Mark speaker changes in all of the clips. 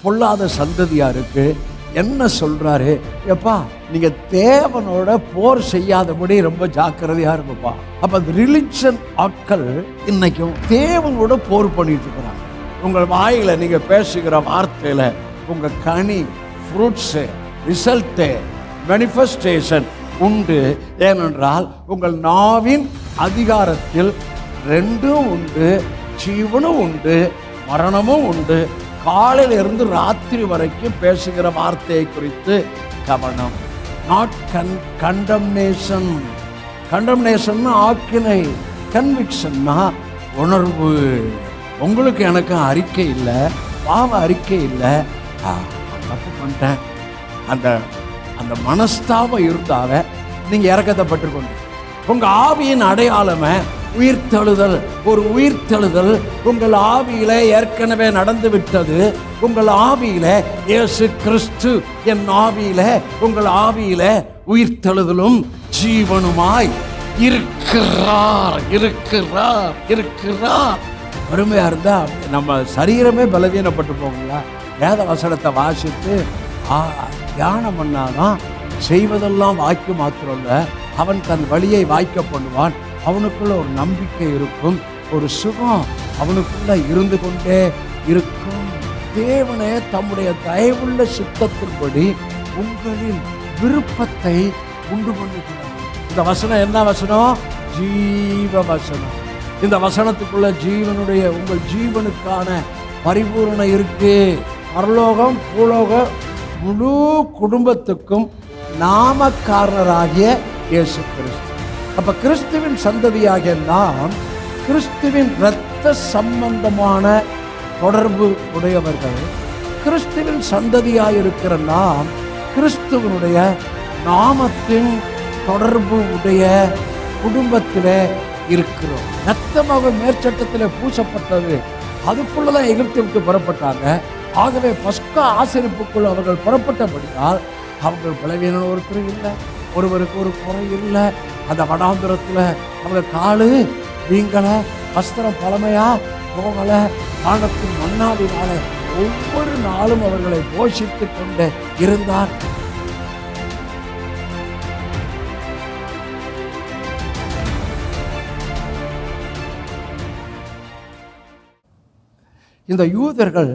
Speaker 1: பொல்லாத சந்ததியா இருக்கு. என்ன சொல்றாரு? எப்பா, நீங்க தேவனோட போர் செய்யாதபடி ரொம்ப ஜாக்கிரதையா இருப்பா. அப்ப அந்த ரிலிஜன் ஆட்கள் இன்னைக்கும் தேவனோட போர் பண்ணிட்டு இருக்கிறாங்க. உங்கள் வாயில நீங்க பேசுகிற வார்த்தையில உங்க கனி, ஃப்ரூட்ஸ், ரிசல்ட், மேனிஃபெஸ்டேஷன் உண்டு. ஏனென்றால் உங்கள் நாவின் அதிகாரத்தில் ரெண்டும் உண்டு, ஜீவனும் உண்டு, மரணமும் உண்டு. காலையில இருந்து ராத்திரி வரைக்கும் பேசுகிற வார்த்தையை குறித்து கவனம். Not condemnation. கண்டம்னேஷன் ஆக்கினை, கன்விக்ஷன்னா உணர்வு. உங்களுக்கு எனக்கு அறிக்கை இல்லை, பாவ அறிக்கை இல்லை, தப்பு பண்ணிட்டேன், அந்த அந்த மனஸ்தாபம் இருந்தால நீங்க இறக்கத்தை பெற்றுக்கொண்டு உங்க ஆவியின் அடையாளமே உயிர்த்தெழுதல். ஒரு உயிர்த்தெழுதல் உங்கள் ஆவியில ஏற்கனவே நடந்து விட்டது. உங்கள் ஆவியில இயேசு கிறிஸ்து என் ஆவியில, உங்கள் ஆவியில உயிர்த்தெழுதலும் ஜீவனுமாய் இருக்கிறார் இருக்கிறார் இருக்கிறார். பெருமையா இருந்தா நம்ம சரீரமே பலவீனப்பட்டு போங்களா? வேத வசனத்தை வாசித்து தியானம் பண்ணாதான் செய்வதெல்லாம் வாய்க்கு மாத்திரம் இல்லை, அவன் தன் வழியை வாய்க்க பண்ணுவான். அவனுக்குள்ள ஒரு நம்பிக்கை இருக்கும், ஒரு சுகம் அவனுக்குள்ள இருந்து கொண்டே இருக்கும். தேவனே தம்முடைய தயவுள்ள சித்தத்தின்படி உங்களின் விருப்பத்தை உண்டு பண்ணுகிறார். இந்த வசனம் என்ன வசனம்? ஜீவ வசனம். இந்த வசனத்துக்குள்ள ஜீவனுடைய, உங்கள் ஜீவனுக்கான பரிபூரணம் இருக்கு. பரலோகம் பூலோகம் முழு குடும்பத்துக்கும் நாமக்காரராகிய இயேசு கிறிஸ்து. அப்ப கிறிஸ்துவின் சந்ததியாகிய நாம் கிறிஸ்துவின் இரத்த சம்பந்தமான தொடர்பு உடையவர்கள். கிறிஸ்துவின் சந்ததியாயிருக்கிற நாம் கிறிஸ்துவனுடைய நாமத்தின் தொடர்பு உடைய குடும்பத்திலே இருக்கிறோம். ரத்தமாக மேற்சட்டத்தில் பூசப்பட்டது, அதுக்குள்ளதான் எகிப்தை விட்டு புறப்பட்டாங்க. ஆகவே பஸ்கா ஆசரிப்புக்குள் அவர்கள் புறப்பட்டபடியால் அவர்கள் பலவீனம் ஒருத்தர் இல்லை, ஒருவருக்கு ஒரு குறை இல்லை. அந்த வடாந்திரத்தில் அவங்க காலு வீங்கலை, வஸ்திரம் பழமையா போகலை. வானத்தின் மன்னாவினால ஒவ்வொரு நாளும் அவர்களை போஷித்து கொண்டு இருந்தார். இந்த யூதர்கள்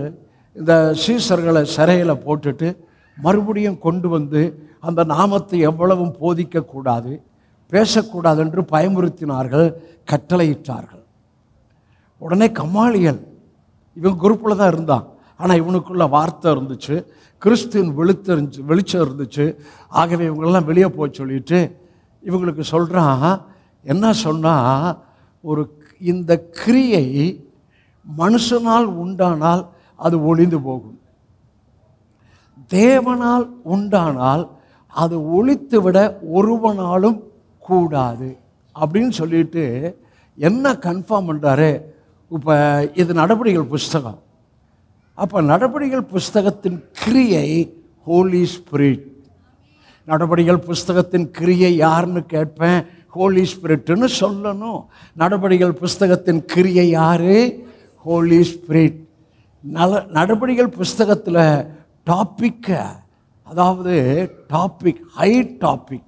Speaker 1: இந்த சீசர்களை சிறையில் போட்டுட்டு மறுபடியும் கொண்டு வந்து அந்த நாமத்தை எவ்வளவும் போதிக்கக்கூடாது, பேசக்கூடாது என்று பயமுறுத்தினார்கள், கட்டளையிட்டார்கள். உடனே கமாலியல் இவன் குரூப்பில் தான் இருந்தான், ஆனால் இவனுக்குள்ள வார்த்தை இருந்துச்சு, கிறிஸ்துவின் வெளிச்சம் இருந்துச்சு. ஆகவே இவங்களெல்லாம் வெளியே போக சொல்லிட்டு இவங்களுக்கு சொல்கிறான். என்ன சொன்னால், ஒரு இந்த கிரியை மனுஷனால் உண்டானால் அது ஒளிந்து போகும், தேவனால் உண்டானால் அது ஒழித்து விட ஒருவனாலும் கூடாது அப்படின்னு சொல்லிட்டு என்ன கன்ஃபார்ம் பண்ணுறாரு. இப்போ இது நடபடிகள் புஸ்தகம். அப்போ நடபடிகள் புஸ்தகத்தின் கிரியை ஹோலி ஸ்பிரிட். நடபடிகள் புஸ்தகத்தின் கிரியை யாருன்னு கேட்பேன், ஹோலி ஸ்பிரிட்னு சொல்லணும். நடபடிகள் புஸ்தகத்தின் கிரியை யாரு? ஹோலி ஸ்பிரிட். நடபடிகள் புஸ்தகத்தில் டாபிக், அதாவது டாபிக், ஹை டாபிக்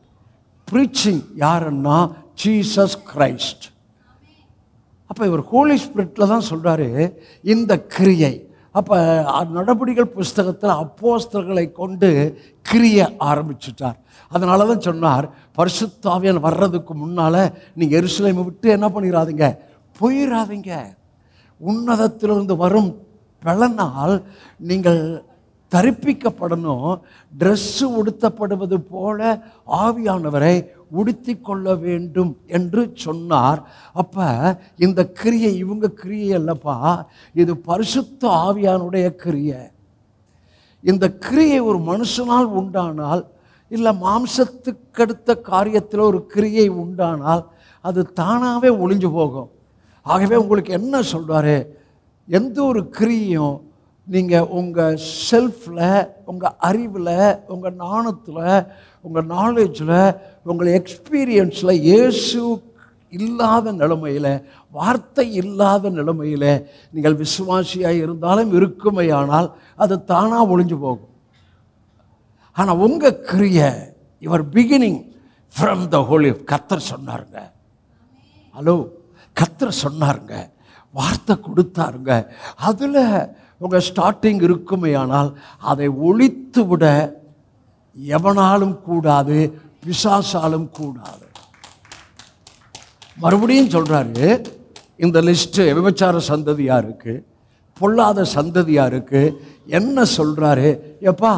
Speaker 1: ப்ரீச்சிங் யாருன்னா ஜீசஸ் கிரைஸ்ட். அப்போ இவர் ஹோலி ஸ்பிரிட்டில் தான் சொல்கிறாரு இந்த கிரியை. அப்போ நடபடிகள் புஸ்தகத்தில் அப்போஸ்தலர்களை கொண்டு கிரியை ஆரம்பிச்சுட்டார். அதனால தான் சொன்னார், பரிசுத்த ஆவியானவர் வர்றதுக்கு முன்னால் நீங்கள் எருசலேமை விட்டு என்ன பண்ணிடாதீங்க, போயிடாதீங்க. உன்னதத்திலிருந்து வரும் பலனால் நீங்கள் தரிப்பிக்கப்படணும். ட்ரெஸ்ஸு உடுத்தப்படுவது போல ஆவியானவரை உடுத்தி கொள்ள வேண்டும் என்று சொன்னார். அப்போ இந்த கிரியை இவங்க கிரியை அல்லப்பா, இது பரிசுத்த ஆவியானுடைய கிரியை. இந்த கிரியை ஒரு மனுஷனால் உண்டானால், இல்லை மாம்சத்துக்கடுத்த காரியத்தில் ஒரு கிரியை உண்டானால் அது தானாகவே ஒளிஞ்சு போகும். ஆகவே உங்களுக்கு என்ன சொல்கிறாரு, எந்த ஒரு கிரியையும் நீங்கள் உங்கள் செல்ஃபில், உங்கள் அறிவில், உங்கள் ஞானத்தில், உங்கள் நாலேஜில், உங்கள் எக்ஸ்பீரியன்ஸில் இயேசு இல்லாத நிலைமையில், வார்த்தை இல்லாத நிலைமையில் நீங்கள் விசுவாசியாக இருந்தாலும் இருக்குமையானால் அது தானாக ஒழிஞ்சு போகும். ஆனால் உங்கள் கிரியை, your beginning from the holy, கர்த்தர் சொன்னாருங்க. ஹலோ, கர்த்தர் சொன்னாருங்க, வார்த்தை கொடுத்தாருங்க. அதில் உங்கள் ஸ்டார்டிங் இருக்குமையானால் அதை ஒழித்து விட எவனாலும் கூடாது, பிசாசாலும் கூடாது. மறுபடியும் சொல்கிறாரு, இந்த லிஸ்ட்டு விபச்சார சந்ததியாக இருக்குது, பொல்லாத சந்ததியாக இருக்குது. என்ன சொல்கிறாரு? எப்பா,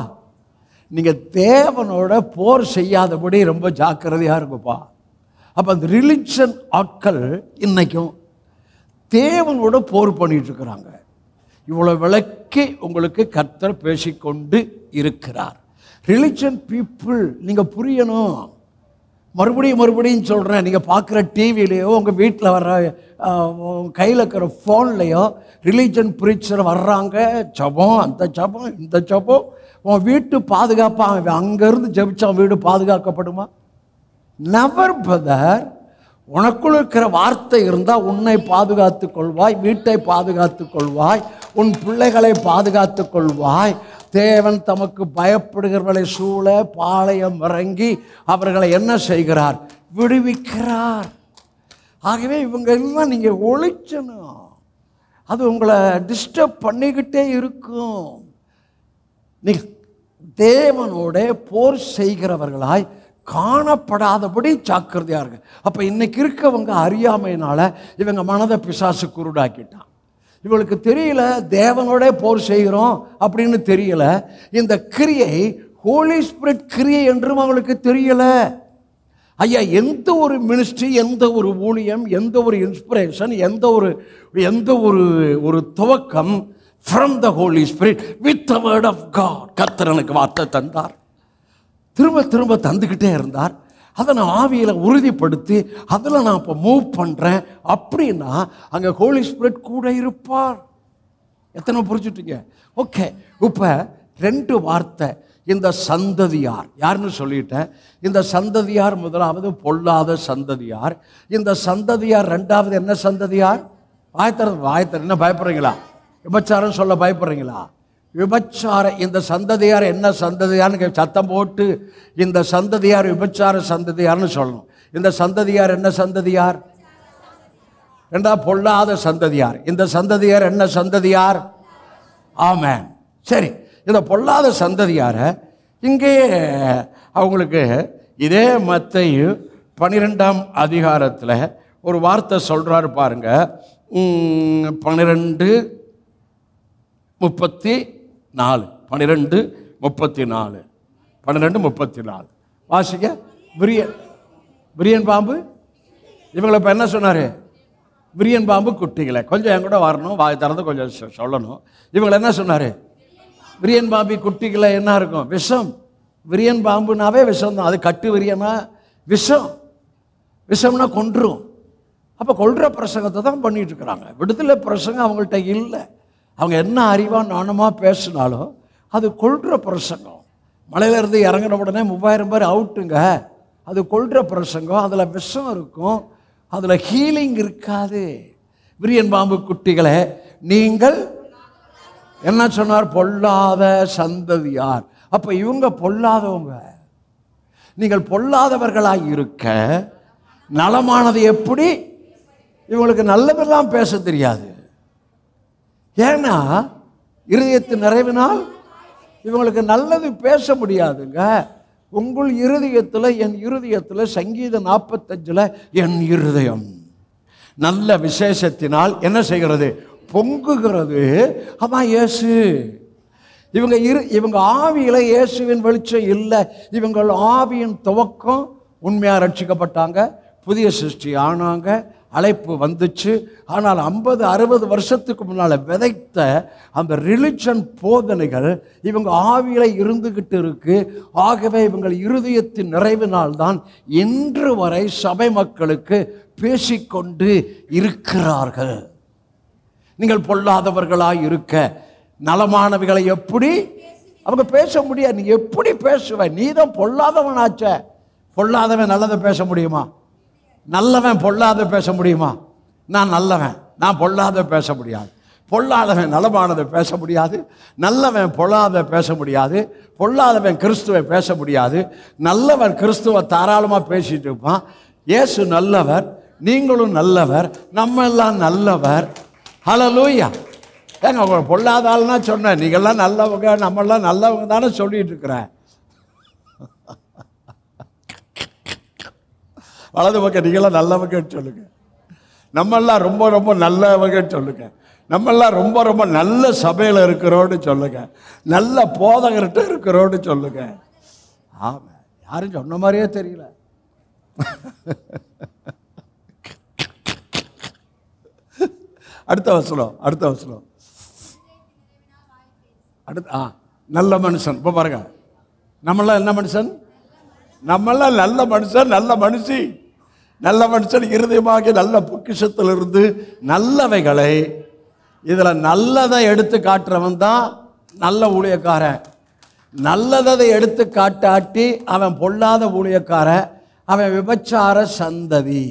Speaker 1: நீங்கள் தேவனோட போர் செய்யாதபடி ரொம்ப ஜாக்கிரதையாக இருக்குப்பா. அப்போ அந்த ரிலிஜன் ஆட்கள் இன்றைக்கும் தேவனோட போர் பண்ணிகிட்ருக்கிறாங்க. இவ்வளோ விளக்கி உங்களுக்கு கர்த்தர் பேசிக்கொண்டு இருக்கிறார். ரிலிஜன் பீப்புள் நீங்கள் புரியணும். மறுபடியும் சொல்கிறேன், நீங்கள் பார்க்குற டிவிலேயோ உங்கள் வீட்டில் வர்ற கையில் இருக்கிற ஃபோன்லேயோ ரிலிஜன் ப்ரீச்சர் வர்றாங்க. ஜபம், அந்த ஜபம், இந்த ஜபம். உன் வீட்டு பாதுகாப்பாக அங்கேருந்து ஜபிச்சா வீடு பாதுகாக்கப்படுமா? Never brother. உனக்குள் இருக்கிற வார்த்தை இருந்தால் உன்னை பாதுகாத்து கொள்வாய், வீட்டை பாதுகாத்து கொள்வாய், உன் பிள்ளைகளை பாதுகாத்து கொள்வாய். தேவன் தமக்கு பயப்படுகிறவர்களை சூழ பாளையம் இறங்கி அவர்களை என்ன செய்கிறார்? விடுவிக்கிறார். ஆகவே இவங்க எல்லாம் நீங்கள் ஒழிச்சணும். அது உங்களை டிஸ்டர்ப் பண்ணிக்கிட்டே இருக்கும். நீங்கள் தேவனோட போர் செய்கிறவர்களாய் காணப்படாதபடி ஜாக்கிரதையாக இருக்கு. அப்போ இன்னைக்கு இருக்கவங்க அறியாமையினால இவங்க மனதை பிசாசு குருடாக்கிட்டான். இவங்களுக்கு தெரியல தேவனோட போர் செய்கிறோம் அப்படின்னு தெரியல. இந்த கிரியை ஹோலி ஸ்பிரிட் கிரியை என்றும் அவங்களுக்கு தெரியல. ஐயா, எந்த ஒரு மினிஸ்ட்ரி, எந்த ஒரு ஊழியம், எந்த ஒரு இன்ஸ்பிரேஷன், எந்த ஒரு துவக்கம் from the Holy Spirit with the word of God. கர்த்தர் எனக்கு வார்த்தை தந்தார், திரும்ப தந்துக்கிட்டே இருந்தார். அதை நான் ஆவியில் உறுதிப்படுத்தி அதில் நான் இப்போ மூவ் பண்ணுறேன் அப்படின்னா அங்கே ஹோலி ஸ்பிரிட் கூட இருப்பார். எத்தனை புரிஞ்சுட்டீங்க? ஓகே, இப்போ 2 வார்த்தை. இந்த சந்ததியார் யாருன்னு சொல்லிட்டேன். இந்த சந்ததியார் முதலாவது பொல்லாத சந்ததியார். இந்த சந்ததியார் ரெண்டாவது என்ன சந்ததியார்? வாயத்தர் என்ன பயப்படுறீங்களா? விபச்சாரம் சொல்ல பயப்படுறீங்களா? விபச்சார இந்த சந்ததியார் என்ன சந்ததியார்னு சத்தம் போட்டு இந்த சந்ததியார் விபச்சார சந்ததியார்னு சொல்லணும். இந்த சந்ததியார் என்ன சந்ததியார்? ரெண்டாவது பொல்லாத சந்ததியார். இந்த சந்ததியார் என்ன சந்ததியார்? ஆமென். சரி, இந்த பொல்லாத சந்ததியாரை இங்கே அவங்களுக்கு இதே மத்தேயு 12ஆம் அதிகாரத்தில் ஒரு வார்த்தை சொல்கிறாரு பாருங்க. 12:34 வாசிக்க. விரியன் பாம்பு இவங்களை இப்போ என்ன சொன்னார்? விரியன் பாம்பு குட்டிகளை கொஞ்சம் என் கூட வரணும், வாய் திறந்து கொஞ்சம் சொல்லணும். இவங்களை என்ன சொன்னார்? விரியன் பாம்பு குட்டிகளை என்ன இருக்கும்? விஷம். விரியன் பாம்புனாவே விஷம் தான். அது கட்டு விரியனா விஷம். விஷம்னா கொன்றும். அப்போ கொல்ற பிரசங்கத்தை தான் பண்ணிட்டு இருக்கிறாங்க. விடுதலை பிரசங்கம் அவங்கள்ட்ட இல்லை. அவங்க என்ன அறிவாக நாணமாக பேசினாலும் அது கொல்ற பிரசங்கம். மலையிலேருந்து இறங்கின உடனே 3000 பேர் அவுட்டுங்க. அது கொல்ற பிரசங்கம். அதில் விஷம் இருக்கும், அதில் ஹீலிங் இருக்காது. விரியன் பாம்பு குட்டிகளை நீங்கள் என்ன சொன்னார்? பொல்லாத சந்ததியார். அப்போ இவங்க பொல்லாதவங்க. நீங்கள் பொல்லாதவர்களாக இருக்க நலமானது எப்படி? இவங்களுக்கு நல்லதெல்லாம் பேச தெரியாது. ஏன்னா இருதயத்தின் நிறைவினால் இவங்களுக்கு நல்லது பேச முடியாதுங்க. உங்கள் இருதயத்தில், என் இருதயத்தில், சங்கீதம் 45 என் இருதயம் நல்ல விசேஷத்தினால் என்ன செய்கிறது? பொங்குகிறது. அதான் இயேசு. இவங்க ஆவியில் இயேசுவின் வெளிச்சம் இல்லை. இவங்கள் ஆவியின் துவக்கம் உண்மையாக ரட்சிக்கப்பட்டாங்க, புதிய சிருஷ்டி ஆனாங்க, அழைப்பு வந்துச்சு. ஆனால் 50-60 வருஷத்துக்கு முன்னால் விதைத்த அந்த ரிலிஜன் போதனைகள் இவங்க ஆவியில் இருந்துக்கிட்டு இருக்கு. ஆகவே இவங்கள் இருதயத்தின் நிறைவினால்தான் இன்று வரை சபை மக்களுக்கு பேசிக்கொண்டு இருக்கிறார்கள். நீங்கள் பொல்லாதவர்களாக இருக்க நலமானவைகளை எப்படி அவங்க பேச முடியாது? நீ எப்படி பேசுவ? நீ தான் பொல்லாதவனாச்ச. பொல்லாதவன் நல்லதை பேச முடியுமா? நல்லவன் பொல்லாத பேச முடியுமா? நான் நல்லவன், நான் பொல்லாத பேச முடியாது. பொல்லாதவன் நலமானதை பேச முடியாது. நல்லவன் பொல்லாத பேச முடியாது. பொல்லாதவன் கிறிஸ்துவை பேச முடியாது. நல்லவன் கிறிஸ்துவை தாராளமாக பேசிட்டு இருப்பான். இயேசு நல்லவர், நீங்களும் நல்லவர், நம்ம எல்லாம் நல்லவர். ஹல்லேலூயா. ஏங்க உங்களை பொல்லாத ஆள்னா சொன்னேன், நீங்கள்லாம் நல்லவங்க, நம்மெல்லாம் நல்லவங்க தானே சொல்லிட்டு இருக்கிறேன். வலது பக்கம் நீங்களாம் நல்லவங்கன்னு சொல்லுங்க. நம்மெல்லாம் ரொம்ப ரொம்ப நல்லவங்கன்னு சொல்லுங்க. நம்மெல்லாம் ரொம்ப ரொம்ப நல்ல சபையில் இருக்கிறோன்னு சொல்லுங்க. நல்ல போதகர்கிட்ட இருக்கிறோன்னு சொல்லுங்க. ஆமாம், யாரும் சொன்ன மாதிரியே தெரியல. அடுத்த வசனம் நல்ல மனுஷன். இப்போ பாருங்க, நம்மளாம் என்ன மனுஷன்? நம்மளாம் நல்ல மனுஷன், நல்ல மனுஷி. நல்ல மனுஷன் இருதயமாக நல்ல பொக்கிஷத்திலிருந்து நல்லவைகளை, இதில் நல்லதை எடுத்து காட்டுறவன் தான் நல்ல ஊழியக்காரன். நல்லதை எடுத்து காட்டாட்டி அவன் பொல்லாத ஊழியக்காரன், அவன் விபச்சார சந்ததி.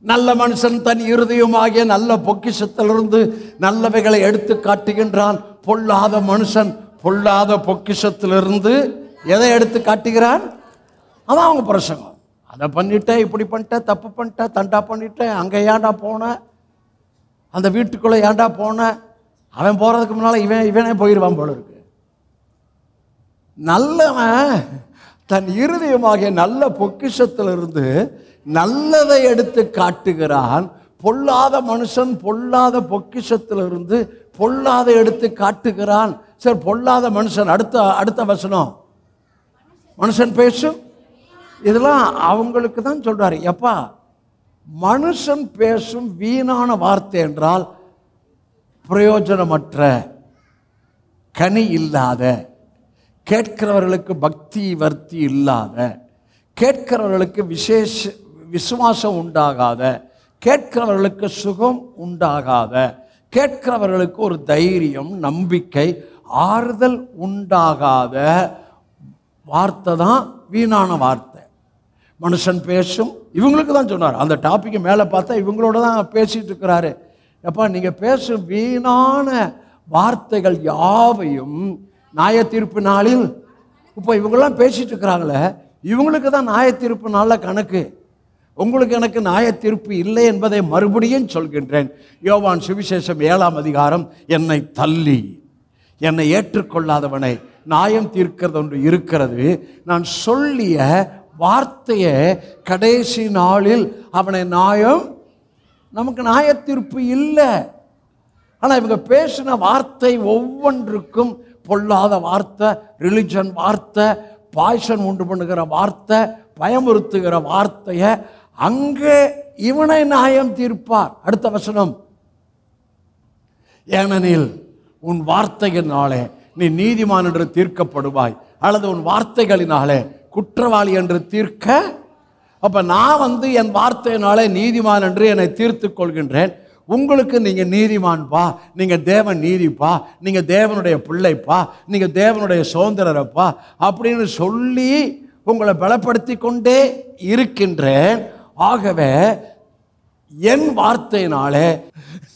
Speaker 1: நல்ல மனுஷன் தன் இருதயமாகிய நல்ல பொக்கிஷத்திலிருந்து நல்லவைகளை எடுத்து காட்டுகின்றான். பொல்லாத மனுஷன் பொல்லாத பொக்கிஷத்திலிருந்து எதை எடுத்து காட்டுகிறான்? அதான் அவங்க பிரசங்கம். அதை பண்ணிட்டேன், இப்படி பண்ணிட்டேன், தப்பு பண்ணிட்டேன், தண்டா பண்ணிட்டேன், அங்கே ஏன்டா போனேன், அந்த வீட்டுக்குள்ளே ஏன்டா போனேன். அவன் போகிறதுக்கு முன்னால் இவனே போயிடுவான் போல இருக்கு. நல்லவன் தன் இருதயமாகிய நல்ல பொக்கிஷத்திலிருந்து நல்லதை எடுத்து காட்டுகிறான். பொல்லாத மனுஷன் பொல்லாத பொக்கிஷத்திலிருந்து பொல்லாத எடுத்து காட்டுகிறான். சரி, பொல்லாத மனுஷன் அடுத்த வசனம், மனுஷன் பேசும். இதெல்லாம் அவங்களுக்கு தான் சொல்றாரு. எப்பா, மனுஷன் பேசும் வீணான வார்த்தை என்றால் பிரயோஜனமற்ற, கனி இல்லாத, கேட்கிறவர்களுக்கு பக்தி வர்த்தி இல்லாத, கேட்கிறவர்களுக்கு விசுவாசம் உண்டாகாத, கேட்கிறவர்களுக்கு சுகம் உண்டாகாத, கேட்கிறவர்களுக்கு ஒரு தைரியம், நம்பிக்கை, ஆறுதல் உண்டாகாத வார்த்தை தான் வீணான வார்த்தை. மனுஷன் பேசும். இவங்களுக்கு தான் சொன்னார். அந்த டாப்பிக்கு மேலே பார்த்தா இவங்களோட தான் பேசிட்டு இருக்கிறாரு. எப்பா, நீங்கள் பேசும் வீணான வார்த்தைகள் யாவையும் நியாய தீர்ப்பு நாளில், இப்போ இவங்கெல்லாம் பேசிட்டு இருக்கிறாங்களே, இவங்களுக்கு தான் நியாய தீர்ப்பு நாளில் கணக்கு. உங்களுக்கு எனக்கு நியாய தீர்ப்பு இல்லை என்பதை மறுபடியும் சொல்கின்றேன். யோவான் சுவிசேஷம் 7ஆம் அதிகாரம், என்னை தள்ளி என்னை ஏற்றுக்கொள்ளாதவனை நியாயம் தீர்க்கிறது ஒன்று இருக்கிறது. நான் சொல்லிய வார்த்தையை கடைசி நாளில் அவனை நமக்கு நியாய தீர்ப்பு இல்லை. ஆனால் இவங்க பேசின வார்த்தை ஒவ்வொன்றுக்கும் பொல்லாத வார்த்தை, ரிலிஜன் வார்த்தை, பாய்சன் உண்டு பண்ணுகிற வார்த்தை, பயமுறுத்துகிற வார்த்தையை அங்கே இவனை நியாயம் தீர்ப்பார். அடுத்த வசனம், ஏனெனில் உன் வார்த்தையினாலே நீ நீதிமான் என்று தீர்க்கப்படுவாய், அல்லது உன் வார்த்தைகளினாலே குற்றவாளி என்று தீர்க்க. அப்போ நான் என் வார்த்தையினாலே நீதிமான் என்று என்னை தீர்த்து கொள்கின்றேன். உங்களுக்கு நீங்கள் நீதிமான்பா, நீங்கள் தேவன் நீதிப்பா, நீங்கள் தேவனுடைய பிள்ளைப்பா, நீங்கள் தேவனுடைய சுதந்திரப்பா அப்படின்னு சொல்லி உங்களை பலப்படுத்தி கொண்டே இருக்கின்றேன். ஆகவே என் வார்த்தையினாலே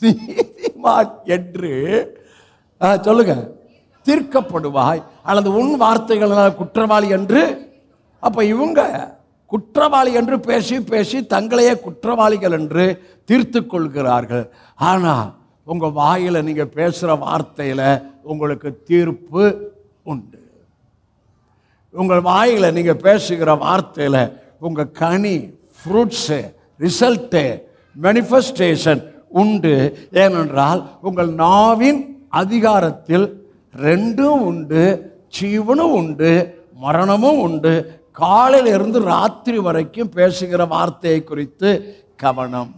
Speaker 1: நீதிமான் என்று சொல்லுங்க தீர்க்கப்படுவாய், அல்லது உன் வார்த்தைகளால் குற்றவாளி என்று. அப்போ இவங்க குற்றவாளி என்று பேசி பேசி தங்களையே குற்றவாளிகள் என்று தீர்த்து கொள்கிறார்கள். ஆனால் உங்கள் வாயில் நீங்கள் பேசுகிற வார்த்தையில் உங்களுக்கு தீர்ப்பு உண்டு. உங்கள் வாயில் நீங்கள் பேசுகிற வார்த்தையில் உங்கள் கனி, ஃப்ரூட்ஸு, ரிசல்ட்டு, மேனிஃபெஸ்டேஷன் உண்டு. ஏனென்றால் உங்கள் நாவின் அதிகாரத்தில் ரெண்டும் உண்டு, ஜீவனும் உண்டு, மரணமும் உண்டு. காலையில் இருந்து ராத்திரி வரைக்கும் பேசுகிற வார்த்தையை குறித்து கவனம்.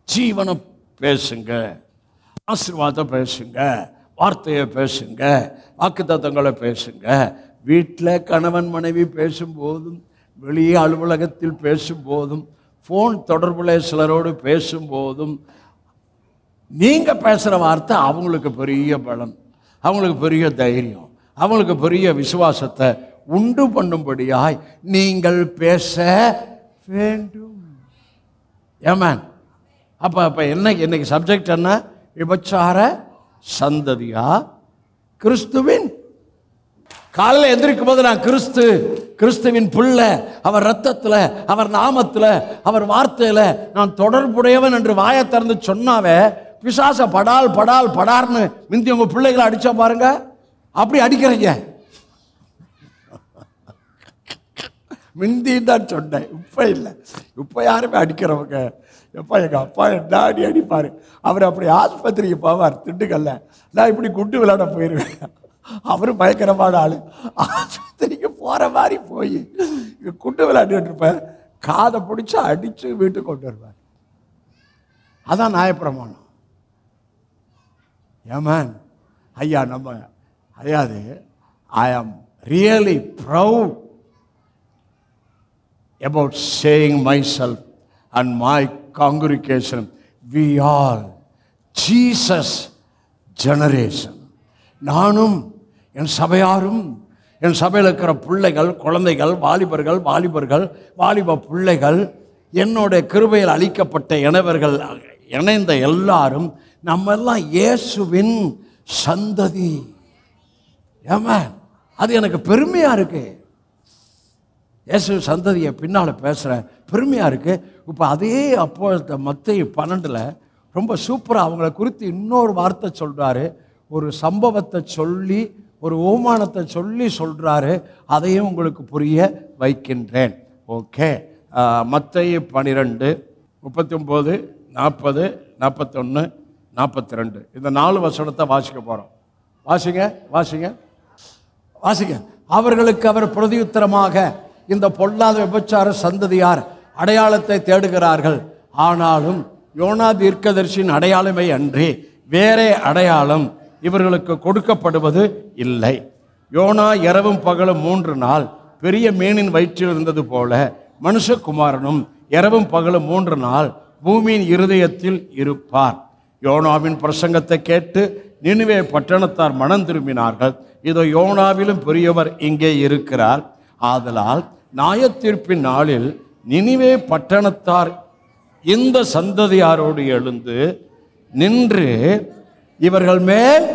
Speaker 1: ஜீவனை பேசுங்க, ஆசீர்வாதம் பேசுங்க, வார்த்தையை பேசுங்க, வாக்குத்தத்தங்களை பேசுங்க. வீட்டில் கணவன் மனைவி பேசும்போதும், வெளியே அலுவலகத்தில் பேசும்போதும், ஃபோன் தொடர்புல சிலரோடு பேசும்போதும் நீங்கள் பேசுகிற வார்த்தை அவங்களுக்கு பெரிய பலம், அவங்களுக்கு பெரிய தைரியம், அவங்களுக்கு பெரிய விசுவாசத்தை உண்டு பண்ணும்படியாய் நீங்கள் பேச வேண்டும். ஆமென். அப்ப இன்னைக்கு சப்ஜெக்ட் என்ன? விபச்சார சந்ததியா கிறிஸ்துவின். காலையில் எந்திரிக்கும் போது நான் கிறிஸ்துவின் பிள்ளை, அவர் ரத்தத்தில், அவர் நாமத்தில், அவர் வார்த்தையில் நான் தொடர்புடையவன் என்று வாயை திறந்து சொன்னாவே பிசாச படால் படால் படார்னு மிந்தி உங்க பிள்ளைகளை அடிச்சா பாருங்க. அப்படி அடிக்கிறீங்க. மிந்தின்னு தான் சொன்னேன், இப்போ இல்லை. இப்போ யாருமே அடிக்கிறவங்க. எப்பா எங்கள் அப்பா என்ன அடிப்பார். அவர் அப்படி ஆஸ்பத்திரிக்கு போவார் திண்டுக்கல்ல. நான் இப்படி குண்டு விளையாட போயிடுவேன். அவரும் பயங்கரமான ஆள். ஆஸ்பத்திரிக்கு போகிற மாதிரி போய் குண்டு விளையாண்டுட்டு இருப்பேன். காதை பிடிச்சி அடித்து வீட்டுக்கு கொண்டு வருவார். அதான் நியாயப்பிரமாணம். ஏமேன். ஐயா நம்ம ஐயாது I am really proud about saying myself and my congregation, we are Jesus generation. நானும் என் சபையாரும், என் சபையில் இருக்கிற பிள்ளைகள், குழந்தைகள், வாலிபர்கள், வாலிப பிள்ளைகள், என்னோட கிருபையில் அளிக்கப்பட்ட இணைவர்கள், இணைந்த எல்லாரும் நம்ம எல்லாம் இயேசுவின் சந்ததி. ஆமென். அது எனக்கு பெருமையா இருக்கு. இயேசு சந்ததியை பின்னால் பேசுகிறேன், பெருமையாக இருக்குது. இப்போ அதே அப்போ மத்தேயு 12 ரொம்ப சூப்பராக அவங்கள குறித்து இன்னொரு வார்த்தை சொல்கிறாரு. ஒரு சம்பவத்தை சொல்லி, ஒரு ஓமானத்தை சொல்லி சொல்கிறாரு. அதையும் உங்களுக்கு புரிய வைக்கின்றேன். ஓகே. மத்தேயு 12 39 40 41 42 இந்த 4 வசனத்தை வாசிக்க போகிறோம். வாசிங்க. அவர்களுக்கு அவர் பிரதியுத்தரமாக, இந்த பொல்லாத விபச்சார சந்ததியார் அடையாளத்தை தேடுகிறார்கள். ஆனாலும் யோனா தீர்க்கதரிசியின் அடையாளமே அன்றி வேறே அடையாளம் இவர்களுக்கு கொடுக்கப்படுவது இல்லை. யோனா இரவும் பகலும் 3 நாள் பெரிய மீனின் வயிற்றில் இருந்தது போல மனுஷகுமாரனும் இரவும் பகலும் 3 நாள் பூமியின் இருதயத்தில் இருப்பார். யோனாவின் பிரசங்கத்தை கேட்டு நினிவே பட்டணத்தார் மனம் திரும்பினார்கள். இதோ யோனாவிலும் பெரியவர் இங்கே இருக்கிறார். ஆதலால் நியாயத்தீர்ப்பின் நாளில் நினிவே பட்டணத்தார் இந்த சந்ததியாரோடு எழுந்து நின்று இவர்கள் மேல்,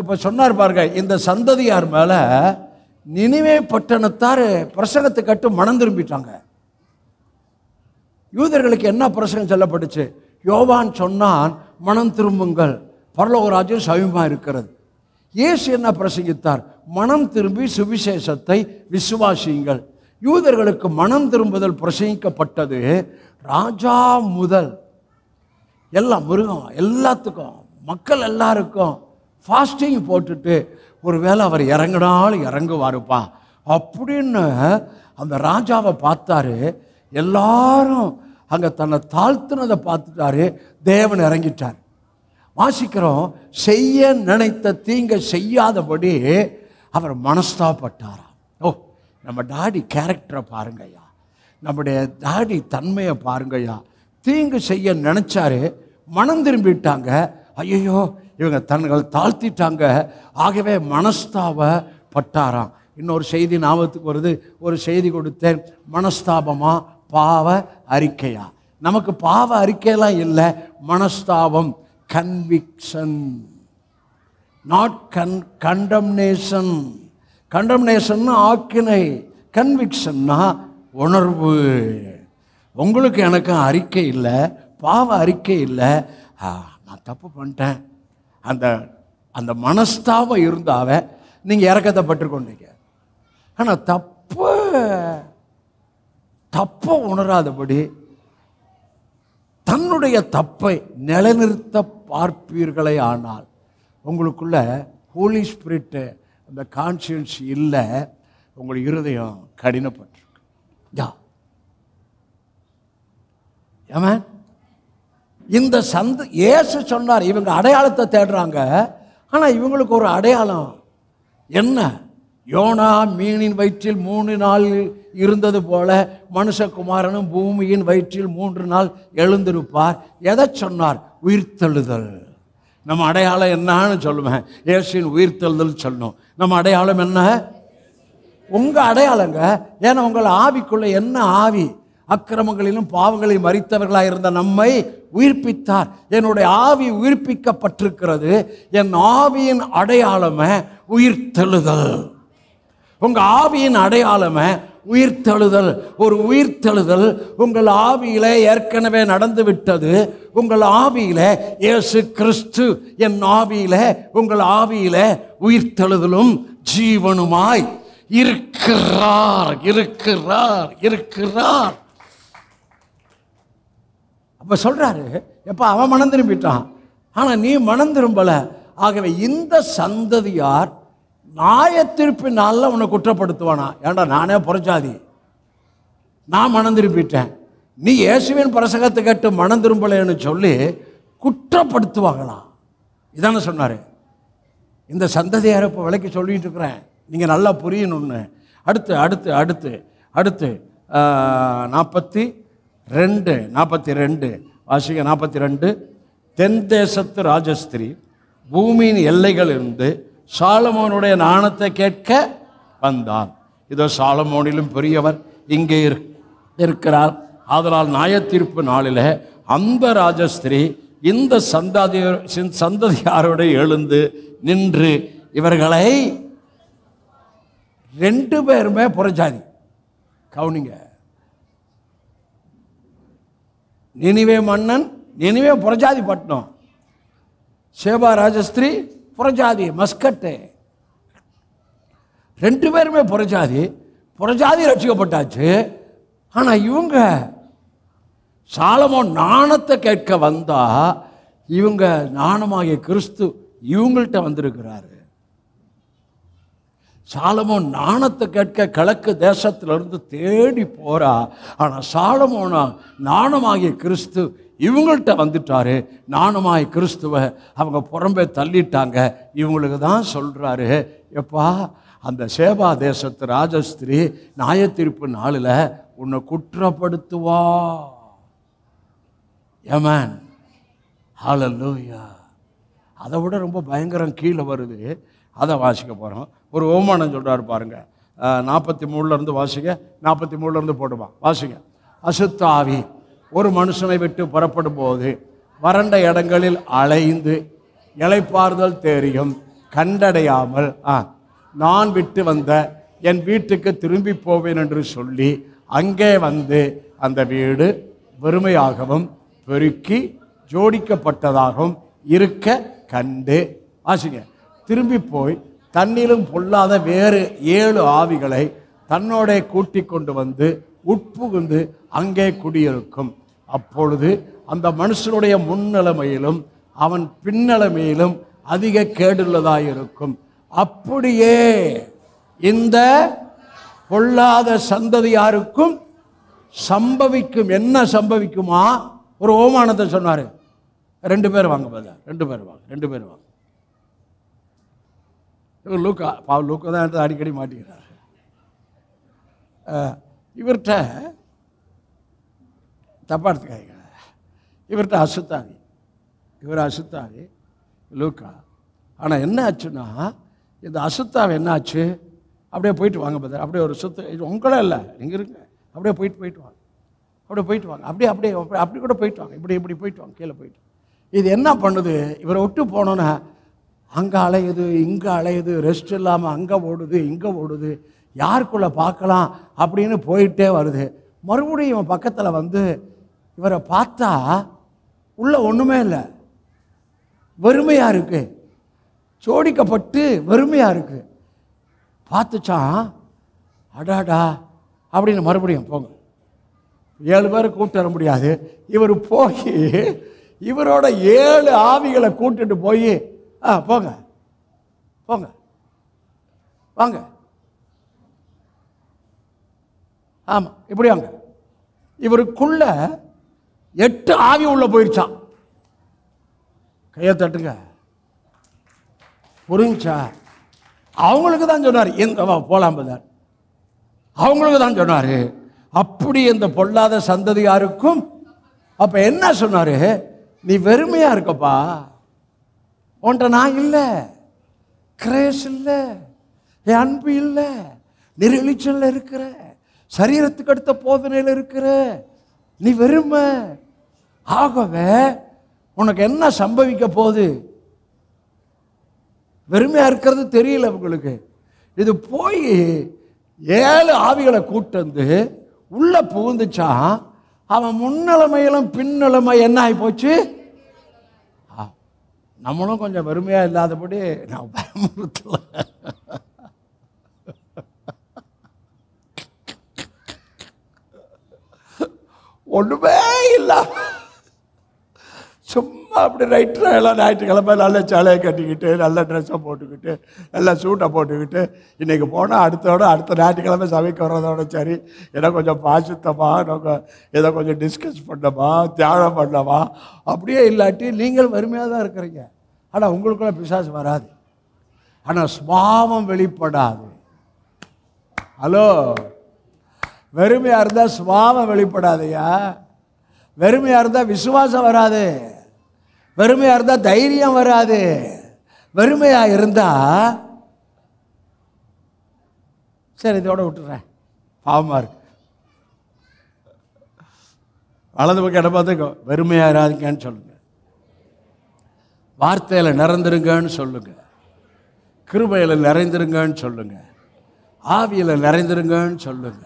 Speaker 1: இப்ப சொன்னார் பாருங்க, இந்த சந்ததியார் மேல நினிவே பட்டணத்தார் பிரசங்கத்தை கட்டு மனம் திரும்பிட்டாங்க. யூதர்களுக்கு என்ன பிரசங்கம் சொல்லப்பட்டுச்சு? யோவான் சொன்னான், மனம் திரும்புங்கள், பரலோக ராஜ்யம் சமீபமாக இருக்கிறது. இயேசு என்ன பிரசங்கித்தார்? மனம் திரும்பி சுவிசேஷத்தை விசுவாசியுங்கள். யூதர்களுக்கு மனம் திரும்புதல் பிரசங்கிக்கப்பட்டது. ராஜா முதல் எல்லாம் மிருகம் எல்லாத்துக்கும், மக்கள் எல்லாருக்கும் ஃபாஸ்டிங் போட்டுட்டு ஒருவேளை அவர் இறங்கினாலும் இறங்குவாருப்பா அப்படின்னு அந்த ராஜாவை பார்த்தாரு. எல்லாரும் அங்கே தன்னை தாழ்த்தினதை பார்த்துட்டாரு. தேவன் இறங்கிட்டார். வாசிக்கிறோம், செய்ய நினைத்த தீங்கை செய்யாதபடி அவர் மனஸ்தாபப்பட்டாராம். ஓ, நம்ம டாடி கேரக்டரை பாருங்கய்யா, நம்முடைய டாடி தன்மையை பாருங்கய்யா. தீங்கு செய்ய நினைச்சாரு, மனம் திரும்பிட்டாங்க. ஐயோ, இவங்க தன்கள் தாழ்த்திட்டாங்க. ஆகவே மனஸ்தாபப்பட்டாராம். இன்னொரு செய்தி ஞாபகத்துக்கு வருது. ஒரு செய்தி கொடுத்தேன், மனஸ்தாபமா பாவ அறிக்கையா? நமக்கு பாவ அறிக்கையெல்லாம் இல்லை, மனஸ்தாபம், கன்விக்ஷன், நாட் கண்டம்னேஷன். கண்டம்னேஷன் ஆக்கினை, கன்விக்ஷன்னா உணர்வு. உங்களுக்கு எனக்கு அறிக்கை இல்லை, பாவ அறிக்கை இல்லை, நான் தப்பு பண்ணிட்டேன். அந்த மனஸ்தாபம் இருந்தாவ நீங்கள் இறக்கத்தை பட்டுக்கொண்டீங்க. ஆனால் தப்பை உணராதபடி தன்னுடைய தப்பை நிலைநிறுத்த பார்ப்பீர்களே ஆனால் உங்களுக்குள்ள ஹோலி ஸ்பிரிட், அந்த கான்சியன்ஸ் இல்லை, உங்கள் இருதயம் கடினப்பட்டிருக்கு. ஆமென். இந்த இயேசு சொன்னார், இவங்க அடையாளத்தை தேடுறாங்க. ஆனால் இவங்களுக்கு ஒரு அடையாளம் என்ன? யோனா மீனின் வயிற்றில் 3 நாள் இருந்தது போல மனுஷகுமாரனும் பூமியின் வயிற்றில் 3 நாள் எழுந்திருப்பார். எதை சொன்னார்? உயிர்த்தெழுதல். நம்ம அடையாளம் என்னன்னு சொல்லுவேன், இயேசுவின் உயிர்த்தெழுதல் சொல்லணும். நம்ம அடையாளம் என்ன? உங்கள் அடையாளங்க. ஏன்னா உங்கள் ஆவிக்குள்ள என்ன ஆவி? அக்கிரமங்களிலும் பாவங்களிலும் மரித்தவர்களாக இருந்த நம்மை உயிர்ப்பித்தார். என்னுடைய ஆவி உயிர்ப்பிக்கப்பட்டிருக்கிறது. என் ஆவியின் அடையாளமே உயிர்த்தெழுதல். உங்கள் ஆவியின் அடையாளமே உயிர்த்தெழுதல். ஒரு உயிர்த்தெழுதல் உங்கள் ஆவியில ஏற்கனவே நடந்து விட்டது. உங்கள் ஆவியில இயேசு கிறிஸ்து என் ஆவியில, உங்கள் ஆவியில உயிர்த்தெழுதலும் ஜீவனுமாய் இருக்கிறார் இருக்கிறார் இருக்கிறார். அப்ப சொல்றாரு, எப்ப அவன் மனம் திரும்பிட்டான், ஆனா நீ மனம் திரும்பல. ஆகவே இந்த சந்ததியார் நியாயத்தீர்ப்பின் நாளில் உன்னை குற்றப்படுத்துவானா? ஏண்டா நானே புறஜாதி, நான் மனம் திரும்பிட்டேன், நீ இயேசுவின் பிரசங்கத்தை கேட்டு மனம் திரும்பலைன்னு சொல்லி குற்றப்படுத்துவாங்களாம். இதானே சொன்னார். இந்த சந்ததியாரை இப்போ விலைக்கு சொல்லிட்டு இருக்கிறேன், நீங்கள் நல்லா புரியணும்னு. அடுத்து அடுத்து அடுத்து அடுத்து 42 வாசிக்க. 42 தென் தேசத்து ராஜஸ்திரி பூமியின் எல்லைகள் இருந்து சாலமோனுடைய ஞானத்தை கேட்க வந்தான். இதோ சாலமோனிலும் பெரியவர் இங்கே இருக்கிறார். ஆதலால் நியாயத்தீர்ப்பு நாளில் அந்த ராஜஸ்திரி இந்த சந்ததியாரோடு எழுந்து நின்று இவர்களை, 2 பேருமே புறஜாதி. கவுனிங்க, நினிவே மன்னன், நினிவே புறஜாதி பட்டணம், சேபா ராஜஸ்திரி புறஜாதி மஸ்கட்டு, 2 பேருமே புறஜாதி. புறஜாதி ரட்சிக்கப்பட்டாச்சு. ஆனால் இவங்க சாலமோன் ஞானத்தை கேட்க வந்தா, இவங்க ஞானமாகிய கிறிஸ்து இவங்கள்ட்ட வந்திருக்கிறாரு. சாலமோன் ஞானத்தை கேட்க கிழக்கு தேசத்திலிருந்து தேடி போறா. ஆனால் சாலமோனா ஞானமாகிய கிறிஸ்து இவங்கள்ட்ட வந்துட்டாரு. ஞானமாகிய கிறிஸ்துவை அவங்க புறம்பே தள்ளிட்டாங்க. இவங்களுக்கு தான் சொல்றாரு, எப்பா அந்த சேபா தேசத்து ராஜஸ்திரி நியாயத்தீர்ப்பு நாளில் உன்னை குற்றப்படுத்துவா. ஆமென், ஹல்லேலூயா. அதை விட ரொம்ப பயங்கரம் கீழே வருது, அதை வாசிக்க போகிறோம். ஒரு ஓமானம் சொல்கிறார் பாருங்க. 43 வாசிக்க. 43 போடுமா, வாசிக்க. அசுத்த ஆவி ஒரு மனுஷனை விட்டு புறப்படும் போது வறண்ட இடங்களில் அலைந்து இளைப்பாறுதல் தெரியும் கண்டடையாமல் நான் விட்டு வந்த என் வீட்டுக்கு திரும்பி போவேன் என்று சொல்லி அங்கே வந்து அந்த வீடு வெறுமையாகவும் பெருக்கி ஜோடிக்கப்பட்டதாகவும் இருக்க கண்டு, வாசிங்க, திரும்பி போய் தன்னிலும் பொல்லாத வேறு 7 ஆவிகளை தன்னோட கூட்டி கொண்டு வந்து உட்புகுந்து அங்கே குடியிருக்கும். அப்பொழுது அந்த மனுஷனுடைய முன்னிலைமையிலும் அவன் பின்னலைமையிலும் அதிக கேடுள்ளதாயிருக்கும். அப்படியே இந்த பொல்லாத சந்ததியாருக்கும் சம்பவிக்கும். என்ன சம்பவிக்குமா? ஒரு ஓமானத்தை சொன்னார். 2 பேர் வாங்க பதில், 2 பேர் வாங்க, 2 பேர் வாங்க. இவர் லூக்கா, லூக்கா தான் அடிக்கடி மாட்டிக்கிறார். இவர்கிட்ட தப்பா எடுத்துக்காங்க, இவர்கிட்ட அசுத்தாவி, இவர் அசுத்தாவி லூக்கா. ஆனால் என்ன ஆச்சுன்னா, இந்த அசுத்தாவி என்ன ஆச்சு, அப்படியே போயிட்டு வாங்க பதில், அப்படியே ஒரு சுத்த, இது உங்களே இல்லை, இங்கே இருங்க, அப்படியே போயிட்டு வாங்க, அப்படியே போயிட்டு வாங்க, அப்படி கூட போயிட்டு வாங்க, இப்படி போயிட்டு வாங்க, கீழே போயிட்டு. இது என்ன பண்ணுது, இவரை விட்டு போனோன்னா அங்கே அலையுது, இங்கே அலையுது, ரெஸ்ட் இல்லாமல் அங்கே ஓடுது, இங்கே ஓடுது, யாருக்குள்ளே பார்க்கலாம் அப்படின்னு போயிட்டே வருது. மறுபடியும் இவன் பக்கத்தில் வந்து இவரை பார்த்தா உள்ள ஒன்றுமே இல்லை, வெறுமையாக இருக்குது, சோடிக்கப்பட்டு வெறுமையாக இருக்குது. பார்த்துச்சான், அடாடா அப்படின்னு மறுபடியும் போங்க. 7 பேரை கூப்பிட்டு வர முடியாது. இவர் போய் இவரோட 7 ஆவிகளை கூட்டிட்டு போய் போங்க போங்க வாங்க, ஆமாம் இப்படி வாங்க. இவருக்குள்ள 8 ஆவி உள்ள போயிருச்சான். கையை தட்டுங்க, புரிஞ்சா? அவங்களுக்கு தான் சொன்னார், எங்க போலாம் பதார், அவங்களுக்கு தான் சொன்னார். அப்படி இந்த பொல்லாத சந்ததியாருக்கும். அப்ப என்ன சொன்னாரு, நீ வெறுமையா இருக்கப்பா, உன்ட்ட நான் இல்லை, கிரேஸ் இல்லை, என் அன்பு இல்லை, நெருளிச்சல்ல இருக்கிற, சரீரத்துக்கு அடுத்த போதனையில் இருக்கிற, நீ வெறுமை. ஆகவே உனக்கு என்ன சம்பவிக்க போகுது? வெறுமையா இருக்கிறது தெரியல உங்களுக்கு. இது போய் 7 ஆவிகளை கூட்டு வந்து உள்ள புகுந்துச்சான். அவன் முன்னிலைமையிலும் பின்னிலைமை என்ன ஆகி போச்சு? நம்மளும் கொஞ்சம் வெறுமையா இல்லாதபடி நான் பயமுறுத்தல. ஒண்ணுமே இல்லாம சும்மா அப்படி எல்லாம் ஞாயிற்றுக்கிழமை நல்ல சேலையை கட்டிக்கிட்டு, நல்ல ட்ரெஸ்ஸை போட்டுக்கிட்டு, நல்ல சூட்டை போட்டுக்கிட்டு, இன்றைக்கி போனால் அடுத்த ஞாயிற்றுக்கிழமை சமைக்க வர்றதோட சரி, ஏதோ கொஞ்சம் பாசித்தமா, ஏதோ கொஞ்சம் டிஸ்கஸ் பண்ணமா, தியானம் பண்ணமா, அப்படியே இல்லாட்டி நீங்கள் வறுமையாக தான் இருக்கிறீங்க. ஆனால் உங்களுக்குள்ள பிசாசு வராது. ஆனால் சுபாவம் வெளிப்படாது. ஹலோ, வெறுமையாக இருந்தால் சுபாவம் வெளிப்படாதையா? வெறுமையாக இருந்தால் விசுவாசம் வராது, வெறுமையாக இருந்தால் தைரியம் வராது. வெறுமையாக இருந்தால் சரி இதோட விட்டுறேன், பாவமாக இருக்கு. வலது பக்கம் இடம் பார்த்துக்கோ, வெறுமையாக இராதிங்கன்னு சொல்லுங்க, வார்த்தையில் நிறைந்திருங்கன்னு சொல்லுங்க, கிருபையில் நிறைந்திருங்கன்னு சொல்லுங்க, ஆவியில் நிறைந்திருங்கன்னு சொல்லுங்க.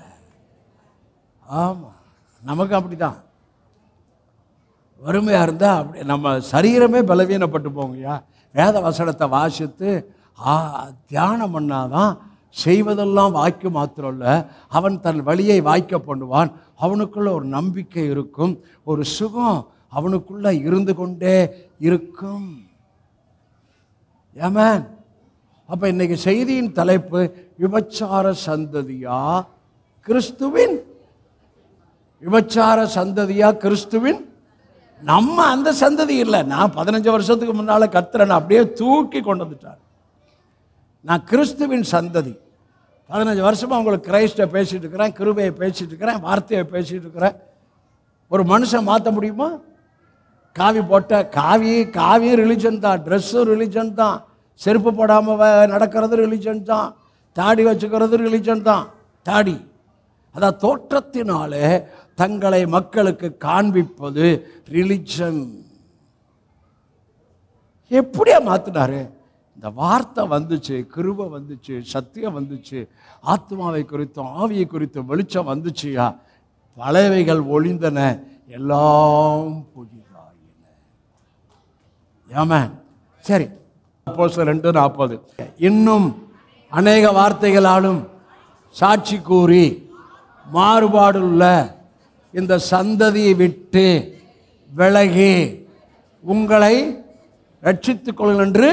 Speaker 1: ஆமாம், நமக்கு அப்படி தான். வறுமையாக இருந்தால் அப்படி நம்ம சரீரமே பலவீனப்பட்டு போங்கய்யா. வேத வசனத்தை வாசித்து தியானம் பண்ணாதான் செய்வதெல்லாம் வாய்க்கு மாத்திரம் இல்லை, அவன் தன் வழியை வாய்க்க பண்ணுவான். அவனுக்குள்ள ஒரு நம்பிக்கை இருக்கும், ஒரு சுகம் அவனுக்குள்ள இருந்து கொண்டே இருக்கும். ஆமென். அப்போ இன்னைக்கு செய்தியின் தலைப்பு விபச்சார சந்ததியா கிறிஸ்துவின்? விபச்சார சந்ததியா கிறிஸ்துவின்? நம்ம அந்த சந்ததி இல்லை. நான் 15 வருஷத்துக்கு முன்னால் கர்த்தரை அப்படியே தூக்கி கொண்டு வந்துட்டார். நான் கிறிஸ்துவின் சந்ததி. 15 வருஷமாக உங்களுக்கு கிரைஸ்டை பேசிகிட்டு இருக்கிறேன், கிருபையை பேசிகிட்டு இருக்கிறேன், வார்த்தையை பேசிகிட்டு இருக்கிறேன். ஒரு மனுஷன் மாற்ற முடியுமா? காவி போட்ட காவியும் ரிலிஜன் தான், ட்ரெஸ்ஸும் ரிலிஜன் தான், செருப்பு போடாமல் நடக்கிறது ரிலிஜன் தான், தாடி வச்சுக்கிறது ரிலிஜன் தான். தாடி அதான் தோற்றத்தினாலே தங்களை மக்களுக்கு காண்பிப்பது ரிலிஜன். எப்படியா மாத்தினாரு? இந்த வார்த்தை வந்துச்சு, கிருபை வந்துச்சு, சத்தியம் வந்துச்சு, ஆத்மாவை குறித்தும் ஆவியை குறித்தும் வெளிச்சம் வந்துச்சுயா. பழையவைகள் ஒளிந்தன, எல்லாம் புதிதாயின. ஆமென். சரி, அப்போஸ்தலர் 2:40 இன்னும் அநேக வார்த்தைகளாலும் சாட்சி கூறி மாறுபாடுள்ள இந்த சந்ததியை விட்டு விலகி உங்களை ரட்சித்துக் கொள்ளுங்கள் என்று.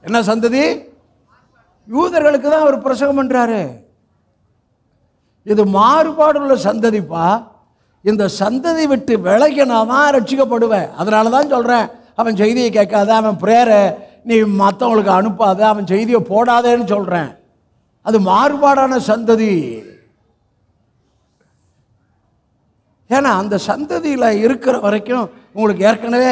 Speaker 1: என்ன சந்ததி? யூதர்களுக்கு தான் அவர் பிரசங்கம் பண்றாரு. இது மாறுபாடுள்ள சந்ததிப்பா. இந்த சந்ததி விட்டு விலகினாதான் ரட்சிக்கப்படுவேன். அதனால தான் சொல்றேன், அவன் செய்தியை கேட்காத, அவன் பிரேயரை நீ மற்றவங்களுக்கு அனுப்பாத, அவன் செய்தியை போடாதேன்னு சொல்றேன். அது மாறுபாடான சந்ததி. ஏன்னா அந்த சந்ததியில் இருக்கிற வரைக்கும் உங்களுக்கு ஏற்கனவே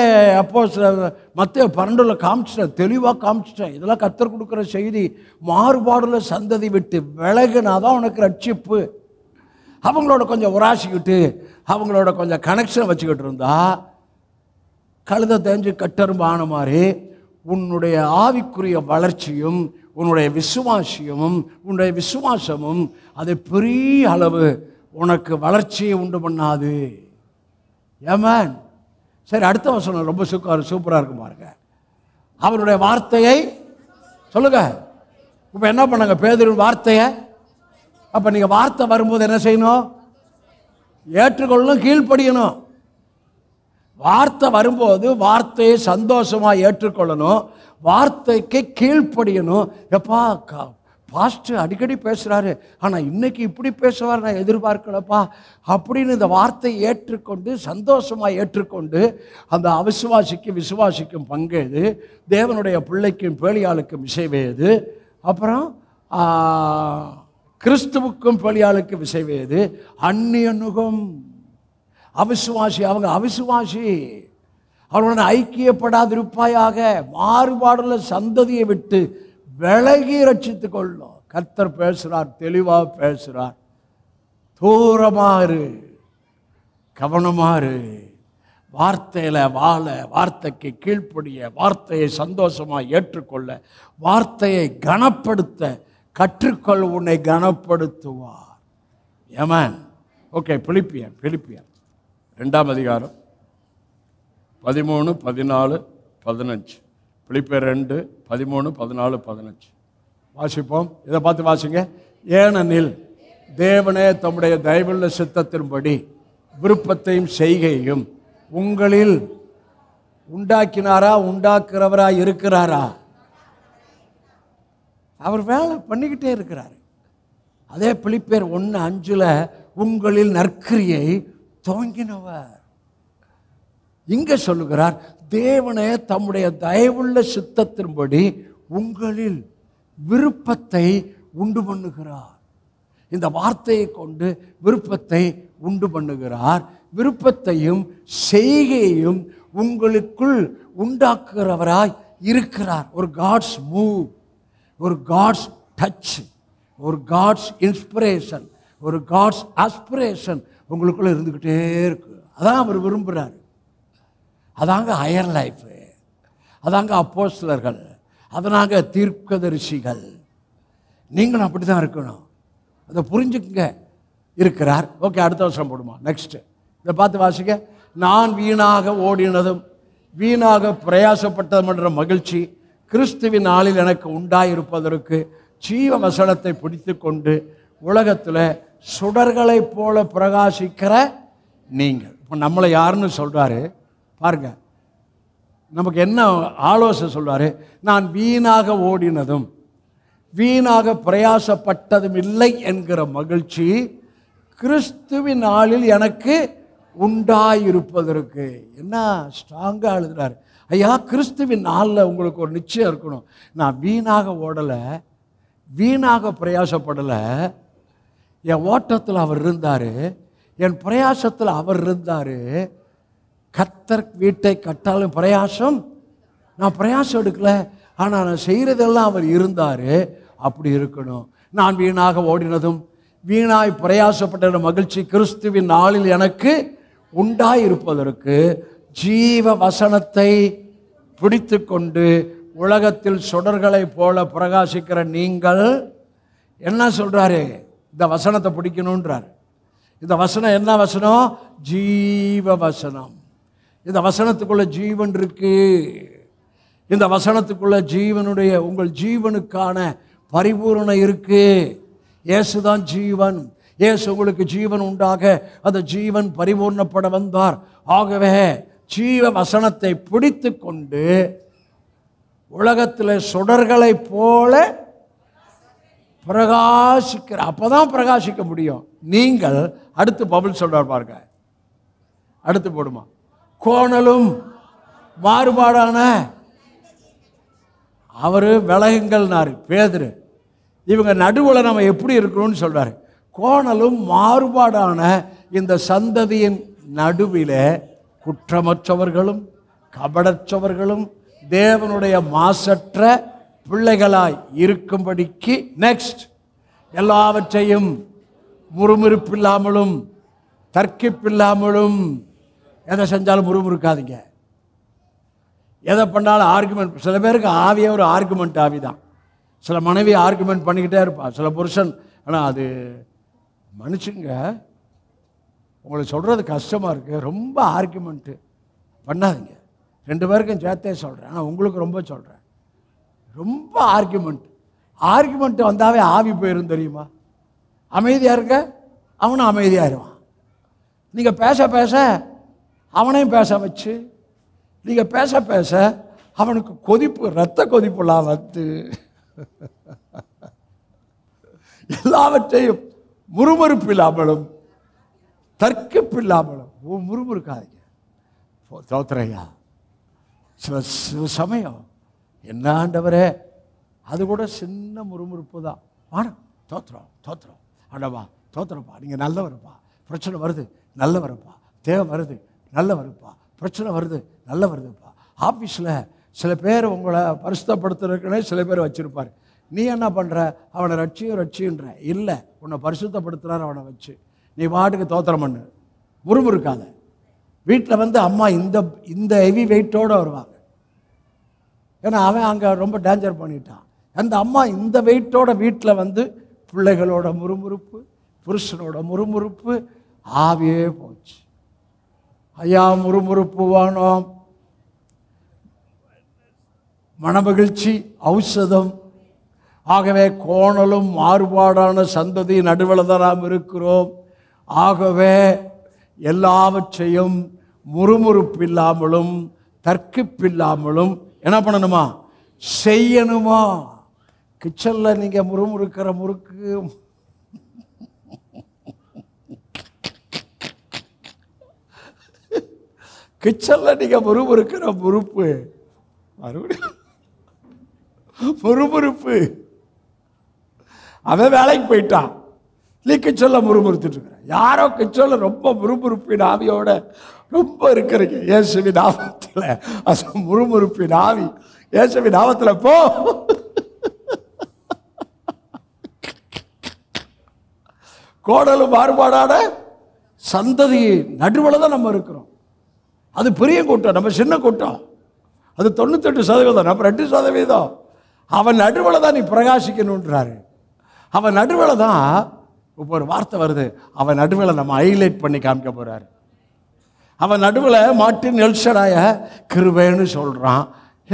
Speaker 1: மத்தேயு 12 காமிச்சிட்டேன், தெளிவாக காமிச்சிட்டேன். இதெல்லாம் கர்த்தர் கொடுக்குற செய்தி. மாறுபாடுள்ள சந்ததி விட்டு விலகுனாதான் உனக்கு ரட்சிப்பு. அவங்களோட கொஞ்சம் உராசிக்கிட்டு அவங்களோட கொஞ்சம் கனெக்ஷன் வச்சுக்கிட்டு இருந்தா கழுதை தேஞ்சு கட்டெரும்பு ஆன மாதிரி உன்னுடைய ஆவிக்குரிய வளர்ச்சியும் உன்னுடைய விசுவாசமும் அது பெரிய அளவு உனக்கு வளர்ச்சியை உண்டு பண்ணாது. ஆமென். சரி, அடுத்த வசனம் ரொம்ப சூப்பராக இருக்கும் பாருங்க. அவருடைய வார்த்தையை சொல்லுங்க. இப்போ என்ன பண்ணுங்க? பேதுருவின் வார்த்தையை. அப்போ நீங்கள் வார்த்தை வரும்போது என்ன செய்யணும்? ஏற்றுக்கொள்ளணும், கீழ்ப்படியணும். வார்த்தை வரும்போது வார்த்தையை சந்தோஷமாக ஏற்றுக்கொள்ளணும், வார்த்தைக்கு கீழ்ப்படியணும். எப்பா பாஸ்டர் அடிக்கடி பேசுகிறாரு, ஆனால் இன்னைக்கு இப்படி பேசுவார், நான் எதிர்பார்க்கலப்பா அப்படின்னு இந்த வார்த்தையை ஏற்றுக்கொண்டு சந்தோஷமாக ஏற்றுக்கொண்டு அந்த விசுவாசிக்கும் பங்கேது, தேவனுடைய பிள்ளைக்கும் பேலியாளுக்கும் இசைவேது, அப்புறம் கிறிஸ்துவுக்கும் பேலியாளுக்கும் இசைவேது. அந்நிய நுகம் அவிசுவாசி, அவங்க அவிசுவாசி. அவளுடன் ஐக்கியப்படாதிருப்பாயாக. மாறுபாடுள்ள சந்ததியை விட்டு விலகி ரட்சித்துக் கொள்ளும். கர்த்தர் பேசுகிறார், தெளிவாக பேசுகிறார். தூரமாறு, கவனமாறு, வார்த்தையில் வாழ, வார்த்தைக்கு கீழ்ப்படிய, வார்த்தையை சந்தோஷமாக ஏற்றுக்கொள்ள, வார்த்தையை கனப்படுத்த கற்றுக்கொள், உன்னை கனப்படுத்துவார். ஆமென். ஓகே, பிலிப்பியர் 2ஆம் அதிகாரம் 13, 14, 15. பிலிப்பியர் 2, 13, 14, 15 வாசிப்போம். இதை பார்த்து வாசிங்க. ஏனெனில் தேவனே தம்முடைய தயவுள்ள சித்தத்தின்படி விருப்பத்தையும் செய்கையும் உங்களில் உண்டாக்கினாரா, உண்டாக்குறவரா இருக்கிறாரா? அவர் வேலை பண்ணிக்கிட்டே இருக்கிறார். அதே பிலிப்பியர் 1:5 உங்களில் நற்கிரியை துவங்கினவர். இங்க சொல்லுகிறார், தேவனே தம்முடைய தயவுள்ள சித்தத்தின்படி உங்களில் விருப்பத்தை உண்டு பண்ணுகிறார். இந்த வார்த்தையை கொண்டு விருப்பத்தை உண்டு பண்ணுகிறார். விருப்பத்தையும் செய்கையையும் உங்களுக்குள் உண்டாக்குறவராய் இருக்கிறார். ஒரு காட்ஸ் மூவ், ஒரு காட்ஸ் டச், ஒரு காட்ஸ் இன்ஸ்பிரேஷன், ஒரு காட்ஸ் ஆஸ்பிரேஷன் உங்களுக்குள்ள இருந்துக்கிட்டே இருக்கு. அதான் அவர் விரும்புகிறார். அதாங்க ஹையர் லைஃப், அதாங்க அப்போஸ்தலர்கள், அதனாங்க தீர்க்கதரிசிகள். நீங்களும் அப்படி தான் இருக்கணும். அதை புரிஞ்சுக்குங்க. இருக்கிறார். ஓகே, அடுத்த வருஷம் போடுமா. நெக்ஸ்ட் இதை பார்த்து வாசிக்க. நான் வீணாக ஓடினதும் வீணாக பிரயாசப்பட்டதும் என்ற மகிழ்ச்சி கிறிஸ்துவின் நாளில் எனக்கு உண்டாயிருப்பதற்கு ஜீவ வசனத்தை பிடித்து கொண்டு உலகத்தில் சுடர்களை போல பிரகாசிக்கிற நீங்கள். இப்போ நம்மளை யாருன்னு சொல்கிறாரு பாருங்க. நமக்கு என்ன ஆலோசனை சொல்றாரு? நான் வீணாக ஓடினதும் வீணாக பிரயாசப்பட்டதும் இல்லை என்கிற மகிழ்ச்சி கிறிஸ்துவின் நாளில் எனக்கு உண்டாயிருப்பதற்கு. என்ன ஸ்ட்ராங்காக எழுதுறாரு ஐயா. கிறிஸ்துவின் நாளில் உங்களுக்கு ஒரு நிச்சயம் இருக்கணும். நான் வீணாக ஓடலை, வீணாக பிரயாசப்படலை. என் ஓட்டத்தில் அவர் இருந்தார், என் பிரயாசத்தில் அவர் இருந்தார். கர்த்தர் வீட்டை கட்டாலும் பிரயாசம், நான் பிரயாசம் எடுக்கலை, ஆனால் நான் செய்கிறதெல்லாம் அவர் இருந்தார். அப்படி இருக்கணும். நான் வீணாக ஓடினதும் வீணாய் பிரயாசப்பட்ட மகிழ்ச்சி கிறிஸ்துவின் நாளில் எனக்கு உண்டாயிருப்பதற்கு ஜீவ வசனத்தை பிடித்து கொண்டு உலகத்தில் சுடர்களை போல பிரகாசிக்கிற நீங்கள். என்ன சொல்றாரு? இந்த வசனத்தை பிடிக்கணுன்றார். இந்த வசனம் என்ன வசனம்? ஜீவ வசனம். இந்த வசனத்துக்குள்ள ஜீவன் இருக்கு. இந்த வசனத்துக்குள்ள ஜீவனுடைய உங்கள் ஜீவனுக்கான பரிபூரணம் இருக்கு. இயேசுதான் ஜீவன். இயேசு உங்களுக்கு ஜீவன் உண்டாக அந்த ஜீவன் பரிபூர்ணப்பட வந்தார். ஆகவே ஜீவ வசனத்தை பிடித்து கொண்டு உலகத்தில் சுடர்களை போல பிரகாசிக்கிற, அப்பதான் பிரகாசிக்க முடியும். நீங்கள் அடுத்து பவுல் சொல்றார் பாருங்க. அடுத்து போடுமா. கோணலும் மாறுபாடான அவரு விலகுங்கள்னாரு பேதுரு. இவங்க நடுவில் நம்ம எப்படி இருக்கணும்னு சொல்றாரு. கோணலும் மாறுபாடான இந்த சந்ததியின் நடுவிலே குற்றமற்றவர்களும் கபடற்றவர்களும் தேவனுடைய மாசற்ற பிள்ளைகளாய் இருக்கும்படிக்கு. நெக்ஸ்ட், எல்லாவற்றையும் முறுமுறுப்பில்லாமலும் தர்க்கிப்பில்லாமலும். எதை செஞ்சாலும் முறுமுறுக்காதீங்க. எதை பண்ணாலும் ஆர்குமெண்ட். சில பேருக்கு ஆவியே ஒரு ஆர்குமெண்ட் ஆவி தான். சில மனைவி ஆர்குமெண்ட் பண்ணிக்கிட்டே இருப்பாள், சில புருஷன். ஆனால் அது மனுஷங்க உங்களுக்கு சொல்கிறது கஷ்டமாக இருக்குது. ரொம்ப ஆர்குமெண்ட்டு பண்ணாதீங்க. 2 பேருக்கும் சேர்த்தே சொல்கிறேன், ஆனால் உங்களுக்கு ரொம்ப சொல்கிறேன். ரொம்ப ஆர்குமெண்ட் வந்தாவே ஆவி போயிடும் தெரியுமா. அமைதியாக இருக்க அவனும் அமைதியாகிடுவான். நீங்கள் பேச பேச அவனையும் பேச வச்சு, நீங்கள் பேச பேச அவனுக்கு கொதிப்பு, ரத்த கொதிப்புலாம் வந்து எல்லாவற்றையும் முறுமுறுப்பில்லாமலும் தர்க்கிப்பில்லாமலும். முறுமுறுக்காதீங்க. தோத்திரையா சில சமயம் என்ன ஆண்டவரே, அது கூட சின்ன முறுமுறுப்பு தான். ஆனால் தோத்திரம் ஆண்டவா தோத்திரப்பா, நீங்கள் நல்லவரப்பா. பிரச்சனை வருது நல்லவரப்பா, தேவை வருது நல்லவரப்பா, பிரச்சனை வருது, நல்லா வருதுப்பா. ஆஃபீஸில் சில பேர் உங்களை பரிசுத்தப்படுத்துறதுக்குன்னே சில பேர் வச்சுருப்பார். நீ என்ன பண்ணுற? அவனை ரட்சின்ற இல்லை, உன்னை பரிசுத்தப்படுத்துகிறார் அவனை வச்சு. நீ பாட்டுக்கு தோத்திரம் பண்ணு, முறுமுறுக்காத. வீட்டில் அம்மா இந்த ஹெவி வெயிட்டோடு வருவாங்க. ஏன்னா அவன் அங்கே ரொம்ப டேஞ்சர் பண்ணிட்டான். அந்த அம்மா இந்த வெயிட்டோட வீட்டில் பிள்ளைகளோட முறுமுறுப்பு, புருஷனோட முறுமுறுப்பு, ஆவியே போச்சு. ஐயா முறுமுறுப்பு வேணும், மனமகிழ்ச்சி ஔஷதம். ஆகவே கோணலும் மாறுபாடான சந்ததி நடுவில் தான் நாம் இருக்கிறோம். ஆகவே எல்லாவற்றையும் முறுமுறுப்பில்லாமலும் தர்க்கிப்பில்லாமலும் என்ன பண்ணணுமா? செய்யணுமா? கிச்சனில் நீங்கள் முறுமுறுக்கிற முறுக்கு கிச்சனில் நீங்கள் முறுமுறுக்கிற முறுப்பு மறுபடியும் முறுமுறுப்பு. அவன் வேலைக்கு போயிட்டான், நீ கிச்சனில் முறுமுறுத்துட்டு இருக்கிற. யாரோ கிச்சனில் ரொம்ப முறுமுறுப்பின் ஆவியோட ரொம்ப இருக்கிறீங்க. இயேசுவின் நாமத்தில் அது முறுமுறுப்பின் ஆவி இயேசுவின் நாமத்தில் போ. கோடலும் மாறுபாடான சந்ததி நடுவில் தான் நம்ம இருக்கிறோம். அது பெரிய கூட்டம், நம்ம சின்ன கூட்டம். அது 98%, நம்ம 2%. அவன் நடுவில் தான் நீ பிரகாசிக்கணுன்றாரு. அவன் நடுவில் தான் இப்போ ஒரு வார்த்தை வருது, அவன் நடுவில் நம்ம ஹைலைட் பண்ணி காமிக்க போகிறாரு. அவன் நடுவில் மார்ட்டின் எல்ஷடாய கிருபைன்னு சொல்கிறான்.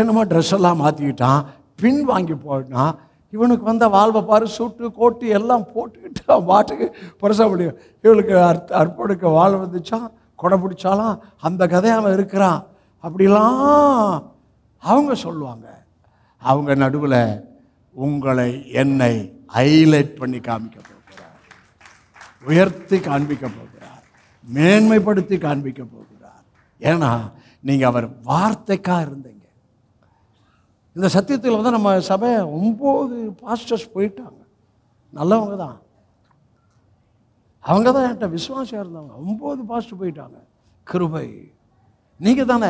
Speaker 1: என்னமோ ட்ரெஸ் எல்லாம் மாற்றிக்கிட்டான், பின் வாங்கி போட்டான். இவனுக்கு வாழ்வை பாரு, சூட்டு கோட்டு எல்லாம் போட்டுக்கிட்டு அவன் பாட்டுக்கு பரிசா முடியும். இவளுக்கு அற்படுக்க வாழ் வந்துச்சான், கொடை பிடிச்சாலாம், அந்த கதையை அவன் இருக்கிறான். அப்படிலாம் அவங்க சொல்லுவாங்க. அவங்க நடுவில் உங்களை என்னை ஹைலைட் பண்ணி காமிக்க போகிறார், உயர்த்தி காண்பிக்க போகிறார், மேன்மைப்படுத்தி காண்பிக்க போகிறார். ஏன்னா நீங்கள் அவர் வார்த்தைக்காக இருந்தீங்க. இந்த சத்தியத்தில் நம்ம சபை 9 பாஸ்டர்ஸ் போயிட்டாங்க. நல்லவங்க தான், அவங்க தான் என்கிட்ட விசுவாசியாக இருந்தவங்க. 9 பாஸ்டர் போயிட்டாங்க. கிருபை. நீங்கள் தானே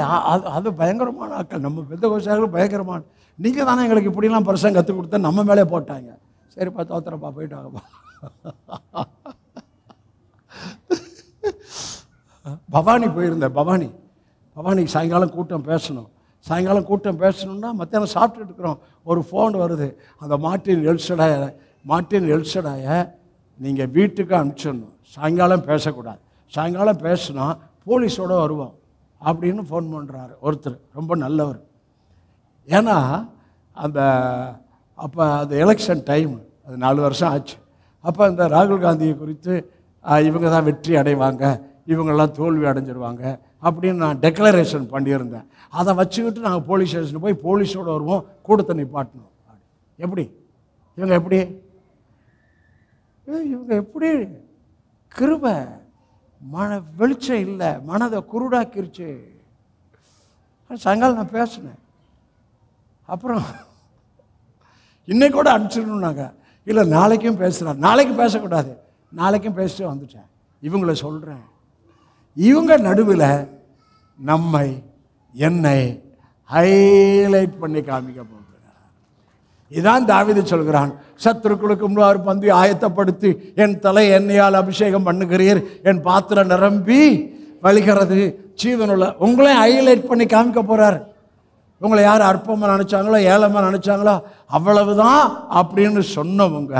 Speaker 1: அது பயங்கரமான ஆட்கள், நம்ம பெத்த கோஷாக்கள் பயங்கரமான. நீங்கள் தானே எங்களுக்கு இப்படிலாம் பரிசம் கற்றுக் கொடுத்தா நம்ம மேலே போட்டாங்க. சரிப்பா, தோத்திரப்பா, போயிட்டாங்கப்பா. பவானி போயிருந்தேன். பவானிக்கு சாயங்காலம் கூட்டம் பேசணும். சாயங்காலம் கூட்டம் பேசணுன்னா மத்தியானம் சாப்பிட்டுட்டு இருக்கிறோம், ஒரு ஃபோன் வருது. அந்த மார்ட்டின் எல்ஷடாய நீங்கள் வீட்டுக்கு அனுப்பிச்சிடணும், சாயங்காலம் பேசக்கூடாது. சாயங்காலம் பேசினா போலீஸோடு வருவோம் அப்படின்னு ஃபோன் பண்ணுறாரு ஒருத்தர், ரொம்ப நல்லவர். ஏன்னா அப்போ அந்த எலெக்ஷன் டைம், அது 4 வருஷம் ஆச்சு. அப்போ இந்த ராகுல் காந்தியை குறித்து இவங்க தான் வெற்றி அடைவாங்க, இவங்கெல்லாம் தோல்வி அடைஞ்சிருவாங்க அப்படின்னு நான் டெக்ளரேஷன் பண்ணியிருந்தேன். அதை வச்சுக்கிட்டு நாங்கள் போலீஸ் ஸ்டேஷனுக்கு போய் போலீஸோடு வருவோம், கூட்டத்தை நிப்பாட்டணும். எப்படி இவங்க எப்படி கிருபை வெளிச்சம் இல்லை, மனதை குருடாக்கிருச்சு. சாயங்காலம் நான் பேசினேன். அப்புறம் இன்னைக்கு கூட அனுப்பிச்சிடணுன்னாங்க. இல்லை, நாளைக்கும் பேசுகிறேன். நாளைக்கு பேசக்கூடாது, நாளைக்கும் பேசிட்டு வந்துட்டேன். இவங்கள சொல்கிறேன், இவங்க நடுவில் என்னை ஹைலைட் பண்ணி காமிக்க போகிறார். இதான் தாவீது சொல்கிறான், சத்துருக்களுக்கு முன்னாடி பந்தி ஆயத்தப்படுத்தி என் தலை எண்ணெயால் அபிஷேகம் பண்ணுகிறீர், என் பாத்திரம் நிரம்பி வழிகிறது. ஜீவனுள்ள உங்களே ஹைலைட் பண்ணி காமிக்க போகிறார். உங்களை யார் அற்பமாக நினச்சாங்களோ, ஏழமாக நினச்சாங்களோ, அவ்வளவுதான் அப்படின்னு சொன்னவங்க,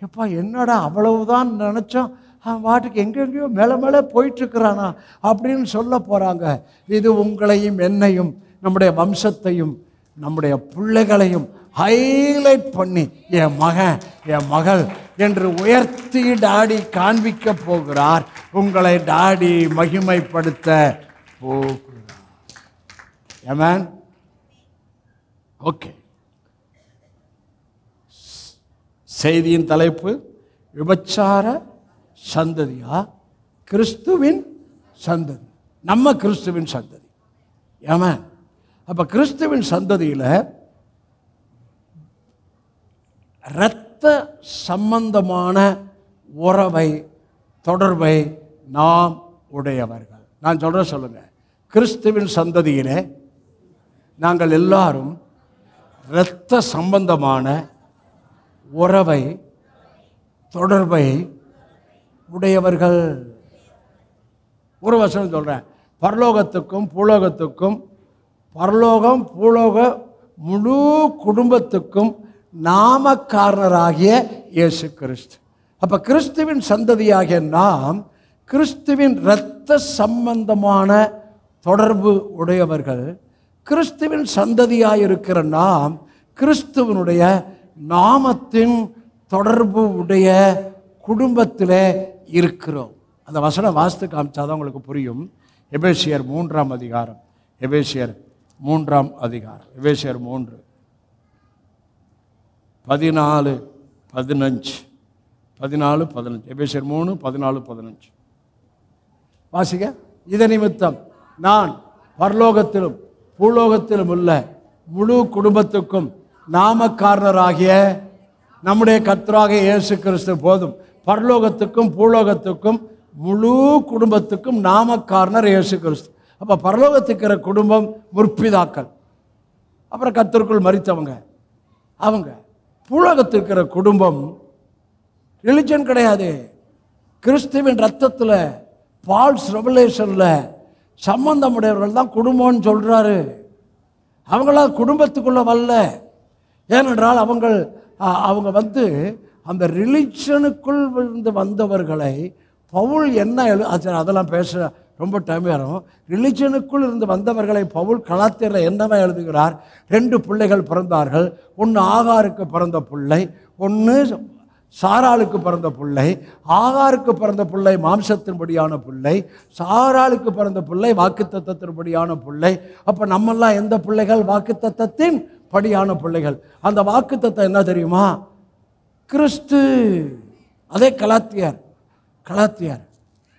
Speaker 1: எப்பா என்னடா அவ்வளவுதான் நினச்சோம், அவன் பாட்டுக்கு எங்கெங்கேயோ மேலே போயிட்டுருக்கிறானா அப்படின்னு சொல்ல போகிறாங்க. இது உங்களையும் என்னையும் நம்முடைய வம்சத்தையும் நம்முடைய பிள்ளைகளையும் ஹைலைட் பண்ணி என் மகன் என் மகள் என்று உயர்த்தி டாடி காண்பிக்க போகிறார். உங்களை டாடி மகிமைப்படுத்த போகிறார். ஆமென். ஓகே, செய்தியின் தலைப்பு விபச்சார சந்ததியா கிறிஸ்துவின் சந்ததி? நம்ம கிறிஸ்துவின் சந்ததி. ஆமென். அப்ப கிறிஸ்துவின் சந்ததியில் இரத்த சம்பந்தமான உறவை தொடர்பை நாம் உடையவர்கள். நான் சொல்கிறேன், சொல்லுங்க, கிறிஸ்துவின் சந்ததியிலே நாங்கள் எல்லாரும் இரத்த சம்பந்தமான உறவை, தொடர்பை உடையவர்கள். ஒரு வசனம் சொல்கிறேன், பரலோகத்துக்கும் பூலோகத்துக்கும், பரலோகம் பூலோக முழு குடும்பத்துக்கும் நாமக்காரராகிய இயேசு கிறிஸ்து. அப்போ கிறிஸ்துவின் சந்ததியாகிய நாம் கிறிஸ்துவின் இரத்த சம்பந்தமான தொடர்பு உடையவர்கள். கிறிஸ்துவின் சந்ததியாயிருக்கிற நாம் கிறிஸ்துவனுடைய நாமத்தின் தொடர்பு உடைய குடும்பத்தில் இருக்கிறோம். அந்த வசனம் வாசித்து காமிச்சாதான் உங்களுக்கு புரியும். எபேசியர் 3ஆம் அதிகாரம், எபேசியர் 3ஆம் அதிகாரம், எபேசியர் 3 14 15 14 15 எபேசியர் 3 14 15 வாசிக்க. இதை நிமித்தம் நான் பரலோகத்திலும் பூலோகத்திலும் உள்ள முழு குடும்பத்துக்கும் நாமக்காரராகிய நம்முடைய கர்த்தராகிய இயேசு கிறிஸ்து போதும். பரலோகத்துக்கும் பூலோகத்துக்கும் முழு குடும்பத்துக்கும் நாமக்காரர் இயேசு கிறிஸ்து. அப்போ பரலோகத்துக்கிற குடும்பம் முற்பிதாக்கள், அப்புறம் கர்த்தருக்குள் மரித்தவங்க அவங்க. பூலோகத்திற்கிற குடும்பம் ரிலிஜன் கிடையாது. கிறிஸ்துவின் ரத்தத்தில், பால்ஸ் ரெவலேஷனில் சம்பந்தமுடையவர்கள் தான் குடும்பம்னு சொல்கிறாரு. அவங்களாம் குடும்பத்துக்குள்ளே வரல. ஏனென்றால் அவங்க அந்த ரிலிஜனுக்குள் இருந்து வந்தவர்களை பவுல் என்ன அதெல்லாம் பேச ரொம்ப டைம் வரும். ரிலிஜனுக்குள் இருந்து வந்தவர்களை பவுல் கலாத்தியரில் என்னவா எழுதுகிறார்? 2 பிள்ளைகள் பிறந்தார்கள். ஒன்று ஆகாருக்கு பிறந்த பிள்ளை, ஒன்று சாராளுக்கு பிறந்த பிள்ளை. ஆகாருக்கு பிறந்த பிள்ளை மாம்சத்தின்படியான பிள்ளை, சாராளுக்கு பிறந்த பிள்ளை வாக்குத்தத்தத்தின்படியான பிள்ளை. அப்போ நம்மெல்லாம் எந்த பிள்ளைகள்? வாக்குத்தத்தத்தின் படியான பிள்ளைகள். அந்த வாக்குத்தத்தம் என்ன தெரியுமா? கிறிஸ்து. அதே கலாத்தியர்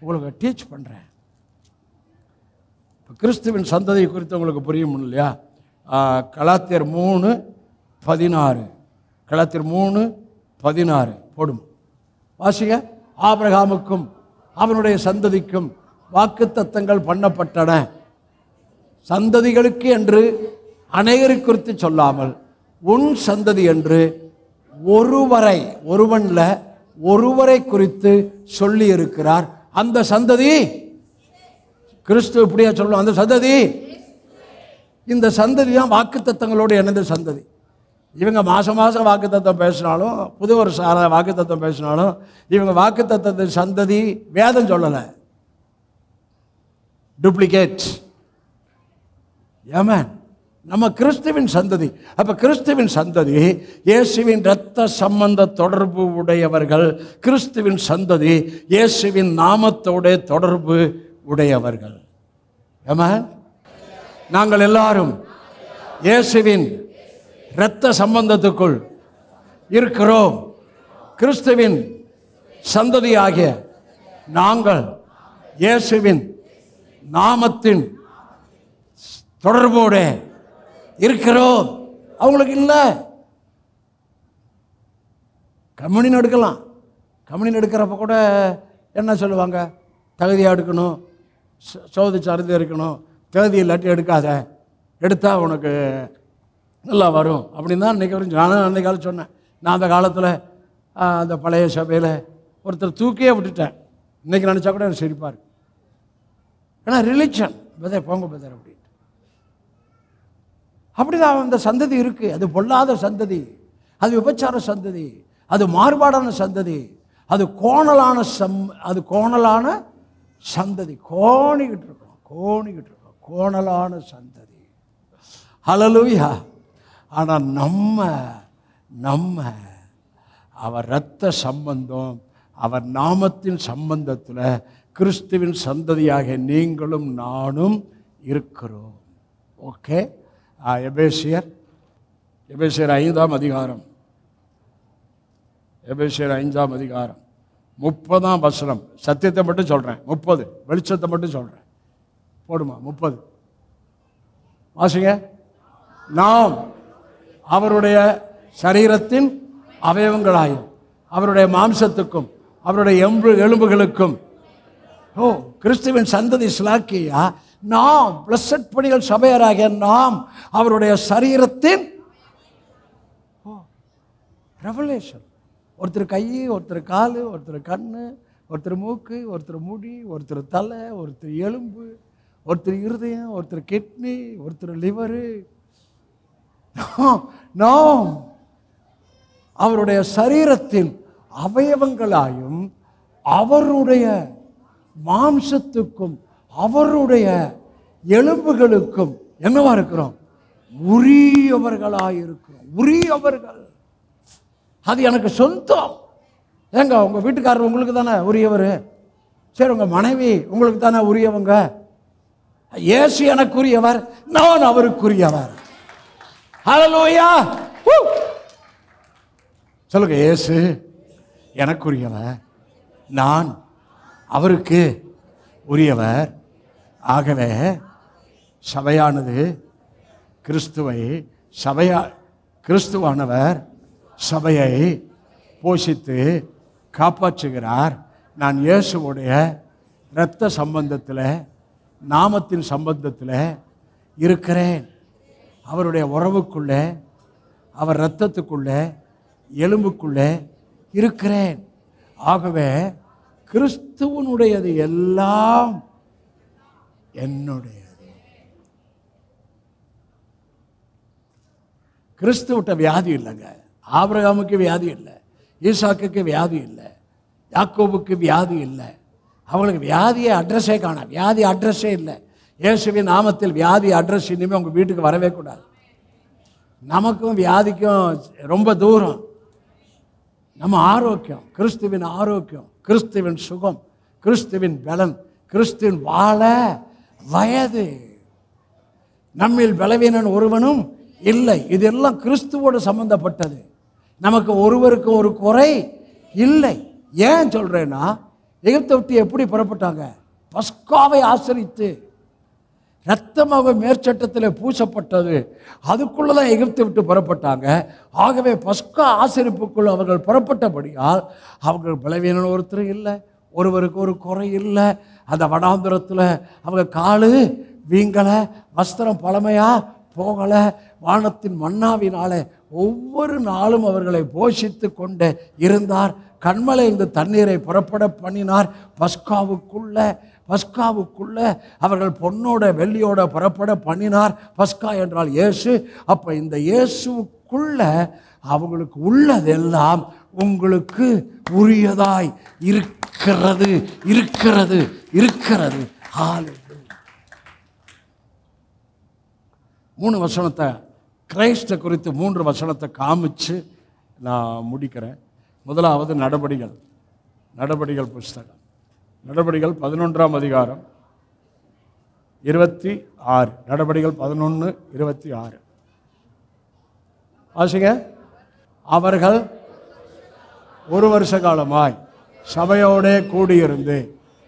Speaker 1: உங்களுக்கு டீச் பண்ணுறேன். இப்போ கிறிஸ்துவின் சந்ததியை குறித்து உங்களுக்கு புரியும் இல்லையா? கலாத்தியர் 3:16, கலாத்தியர் 3:16 போடும் வாசிங்க. ஆபிரகாமுக்கும் அவனுடைய சந்ததிக்கும் வாக்குத்தத்தங்கள் பண்ணப்பட்டன, சந்ததிகளுக்கு என்று அநேகரை குறித்து சொல்லாமல் உன் சந்ததி என்று ஒருவரை குறித்து சொல்லி இருக்கிறார். அந்த சந்ததி கிறிஸ்து. இப்படியா சொல்லணும்? அந்த சந்ததி, இந்த சந்ததி தான் வாக்குத்தத்தங்களோடு இணைந்த சந்ததி. இவங்க மாதம் வாக்குத்தத்தம் பேசினாலும், புது வருஷ வாக்குத்தத்தம் பேசினாலும், இவங்க வாக்குத்தத்தத்தின் சந்ததி வேதம் சொல்லலை, டூப்ளிகேட். ஆமென். நம்ம கிறிஸ்துவின் சந்ததி. அப்போ கிறிஸ்துவின் சந்ததி இயேசுவின் இரத்த சம்பந்த தொடர்பு உடையவர்கள். கிறிஸ்துவின் சந்ததி இயேசுவின் நாமத்தோட தொடர்பு உடையவர்கள். ஆமென். நாங்கள் எல்லாரும் இயேசுவின் இரத்த சம்பந்தத்துக்குள் இருக்கிறோம். கிறிஸ்துவின் சந்ததியாகிய நாங்கள் இயேசுவின் நாமத்தின் தொடர்போடு இருக்கிறோம். அவங்களுக்கு இல்லை. கம்யூனின் எடுக்கலாம். கம்யூனின் எடுக்கிறப்ப கூட என்ன சொல்லுவாங்க? தகுதியாக எடுக்கணும், சோதிச்சு அறிந்து இருக்கணும். தகுதி இல்லாட்டி எடுக்காத, எடுத்தால் உனக்கு நல்லா வரும் அப்படின்னு தான் இன்றைக்கி வரும். நானும் அன்றைக்கு காலம் சொன்னேன். நான் அந்த காலத்தில் அந்த பழைய சபையில் ஒருத்தர் தூக்கியே விட்டுட்டேன். இன்றைக்கி நினச்சா கூட எனக்கு சிரிப்பார். ஏன்னா ரிலிஜன் போங்க பெதர் அப்படின்ட்டு. அப்படிதான் அந்த சந்ததி இருக்குது. அது பொல்லாத சந்ததி, அது விபச்சார சந்ததி, அது மாறுபாடான சந்ததி, அது கோணலான சந்ததி. கோணிக்கிட்டு இருக்கோம் கோணலான சந்ததி. ஹல்லேலூயா. ஆனால் நம்ம அவர் இரத்த சம்பந்தம், அவர் நாமத்தின் சம்பந்தத்தில் கிறிஸ்துவின் சந்ததியாக நீங்களும் நானும் இருக்கிறோம். ஓகே. எபேசியர் 5ஆம் அதிகாரம், எபேசியர் 5ஆம் அதிகாரம் 30ஆம் வசனம். சத்தியத்தை மட்டும் சொல்கிறேன், 30 வெளிச்சத்தை மட்டும் சொல்கிறேன். போடுமா 30 வாசிங்க. நாம் அவருடைய சரீரத்தின் அவயவங்களாயும் அவருடைய மாம்சத்துக்கும் அவருடைய எலும்புகளுக்கும். கிறிஸ்துவின் சந்ததி ஸ்லாக்கியா நாம் பிளஸட் பணிகள் சபையராகிய நாம் அவருடைய சரீரத்தின் ரெவலேஷன். ஒருத்தர் கை, ஒருத்தர் கால், ஒருத்தர் கண்ணு, ஒருத்தர் மூக்கு, ஒருத்தர் முடி, ஒருத்தர் தலை, ஒருத்தர் எலும்பு, ஒருத்தர் இருதயம், ஒருத்தர் கிட்னி, ஒருத்தர் லிவரு. நாம் அவருடைய சரீரத்தின் அவயவங்களாயும் அவருடைய மாம்சத்துக்கும் அவருடைய எலும்புகளுக்கும் என்னவா இருக்கிறோம்? உரியவர்களாயிருக்கிறோம். உரியவர்கள். அது எனக்கு சொந்தம். ஏங்க உங்க வீட்டுக்காரர் உங்களுக்கு தானே உரியவர். சரி, உங்க மனைவி உங்களுக்கு தானே உரியவங்க. இயேசு எனக்குரியவர், நான் அவருக்குரியவர். ஹல்லேலூயா. சொல்லுங்க, இயேசு எனக்குரியவர், நான் அவருக்கு உரியவர். ஆகவே சபையானது கிறிஸ்துவானவர் சபையை போஷித்து காப்பாற்றுகிறார். நான் இயேசுவுடைய இரத்த சம்பந்தத்தில், நாமத்தின் சம்பந்தத்தில் இருக்கிறேன். அவருடைய உறவுக்குள்ளே, அவர் இரத்தத்துக்குள்ளே, எலும்புக்குள்ளே இருக்கிறேன். ஆகவே கிறிஸ்துவனுடையது எல்லாம் என்னுடையது. கிறிஸ்துவிட்ட வியாதி இல்லைங்க. ஆபிரகாமுக்கு வியாதி இல்லை, ஈசாக்குக்கு வியாதி இல்லை, யாக்கோபுக்கு வியாதி இல்லை. அவங்களுக்கு வியாதியை அட்ரஸே காண, வியாதி அட்ரஸே இல்லை. இயேசுவின் நாமத்தில் வியாதி அட்ரஸ் இனிமேல் உங்கள் வீட்டுக்கு வரவே கூடாது. நமக்கும் வியாதிக்கும் ரொம்ப தூரம். நம்ம ஆரோக்கியம், கிறிஸ்துவின் ஆரோக்கியம், கிறிஸ்துவின் சுகம், கிறிஸ்துவின் பலன், கிறிஸ்துவின் வாழ வயது. நம்மில் பலவீனன் ஒருவனும் இல்லை. இதெல்லாம் கிறிஸ்துவோடு சம்பந்தப்பட்டது. நமக்கு ஒருவருக்கு ஒரு குறை இல்லை. ஏன் சொல்றேன்னா, எகிப்தை விட்டு எப்படி புறப்பட்டாங்க? பஸ்காவை ஆசரித்து ரத்தமாக மேற்சட்டத்தில் பூசப்பட்டது, அதுக்குள்ளதான் எகிப்தை விட்டு புறப்பட்டாங்க. ஆகவே பஸ்கா ஆசரிப்புக்குள் அவர்கள் புறப்பட்டபடியால் அவர்கள் பலவீனன் ஒருத்தர் இல்லை, ஒருவருக்கு ஒரு குறை இல்லை. அந்த வனாந்திரத்தில் அவங்க காலு வீங்கலை, வஸ்திரம் பழமையா போகலை. வானத்தின் மன்னாவினால ஒவ்வொரு நாளும் அவர்களை போஷித்து கொண்டு இருந்தார். கண்மலை இந்த தண்ணீரை புறப்பட பண்ணினார். பஸ்காவுக்குள்ள அவர்கள் பொன்னோட வெள்ளியோட புறப்பட பண்ணினார். பஸ்கா என்றால் இயேசு. அப்போ இந்த இயேசுக்குள்ள அவங்களுக்கு உள்ளதெல்லாம் உங்களுக்கு உரியதாய் இருக்கிறது. 3 வசனத்தை கிரைஸ்ட குறித்து 3 வசனத்தை காமிச்சு நான் முடிக்கிறேன். முதலாவது நடபடிகள் புஸ்தகம், நடபடிகள் 11ஆம் அதிகாரம் 26. நடபடிகள் 11:26 ஆசிங்க. அவர்கள் 1 வருஷ காலமாய் சபையோடே கூடியிருந்து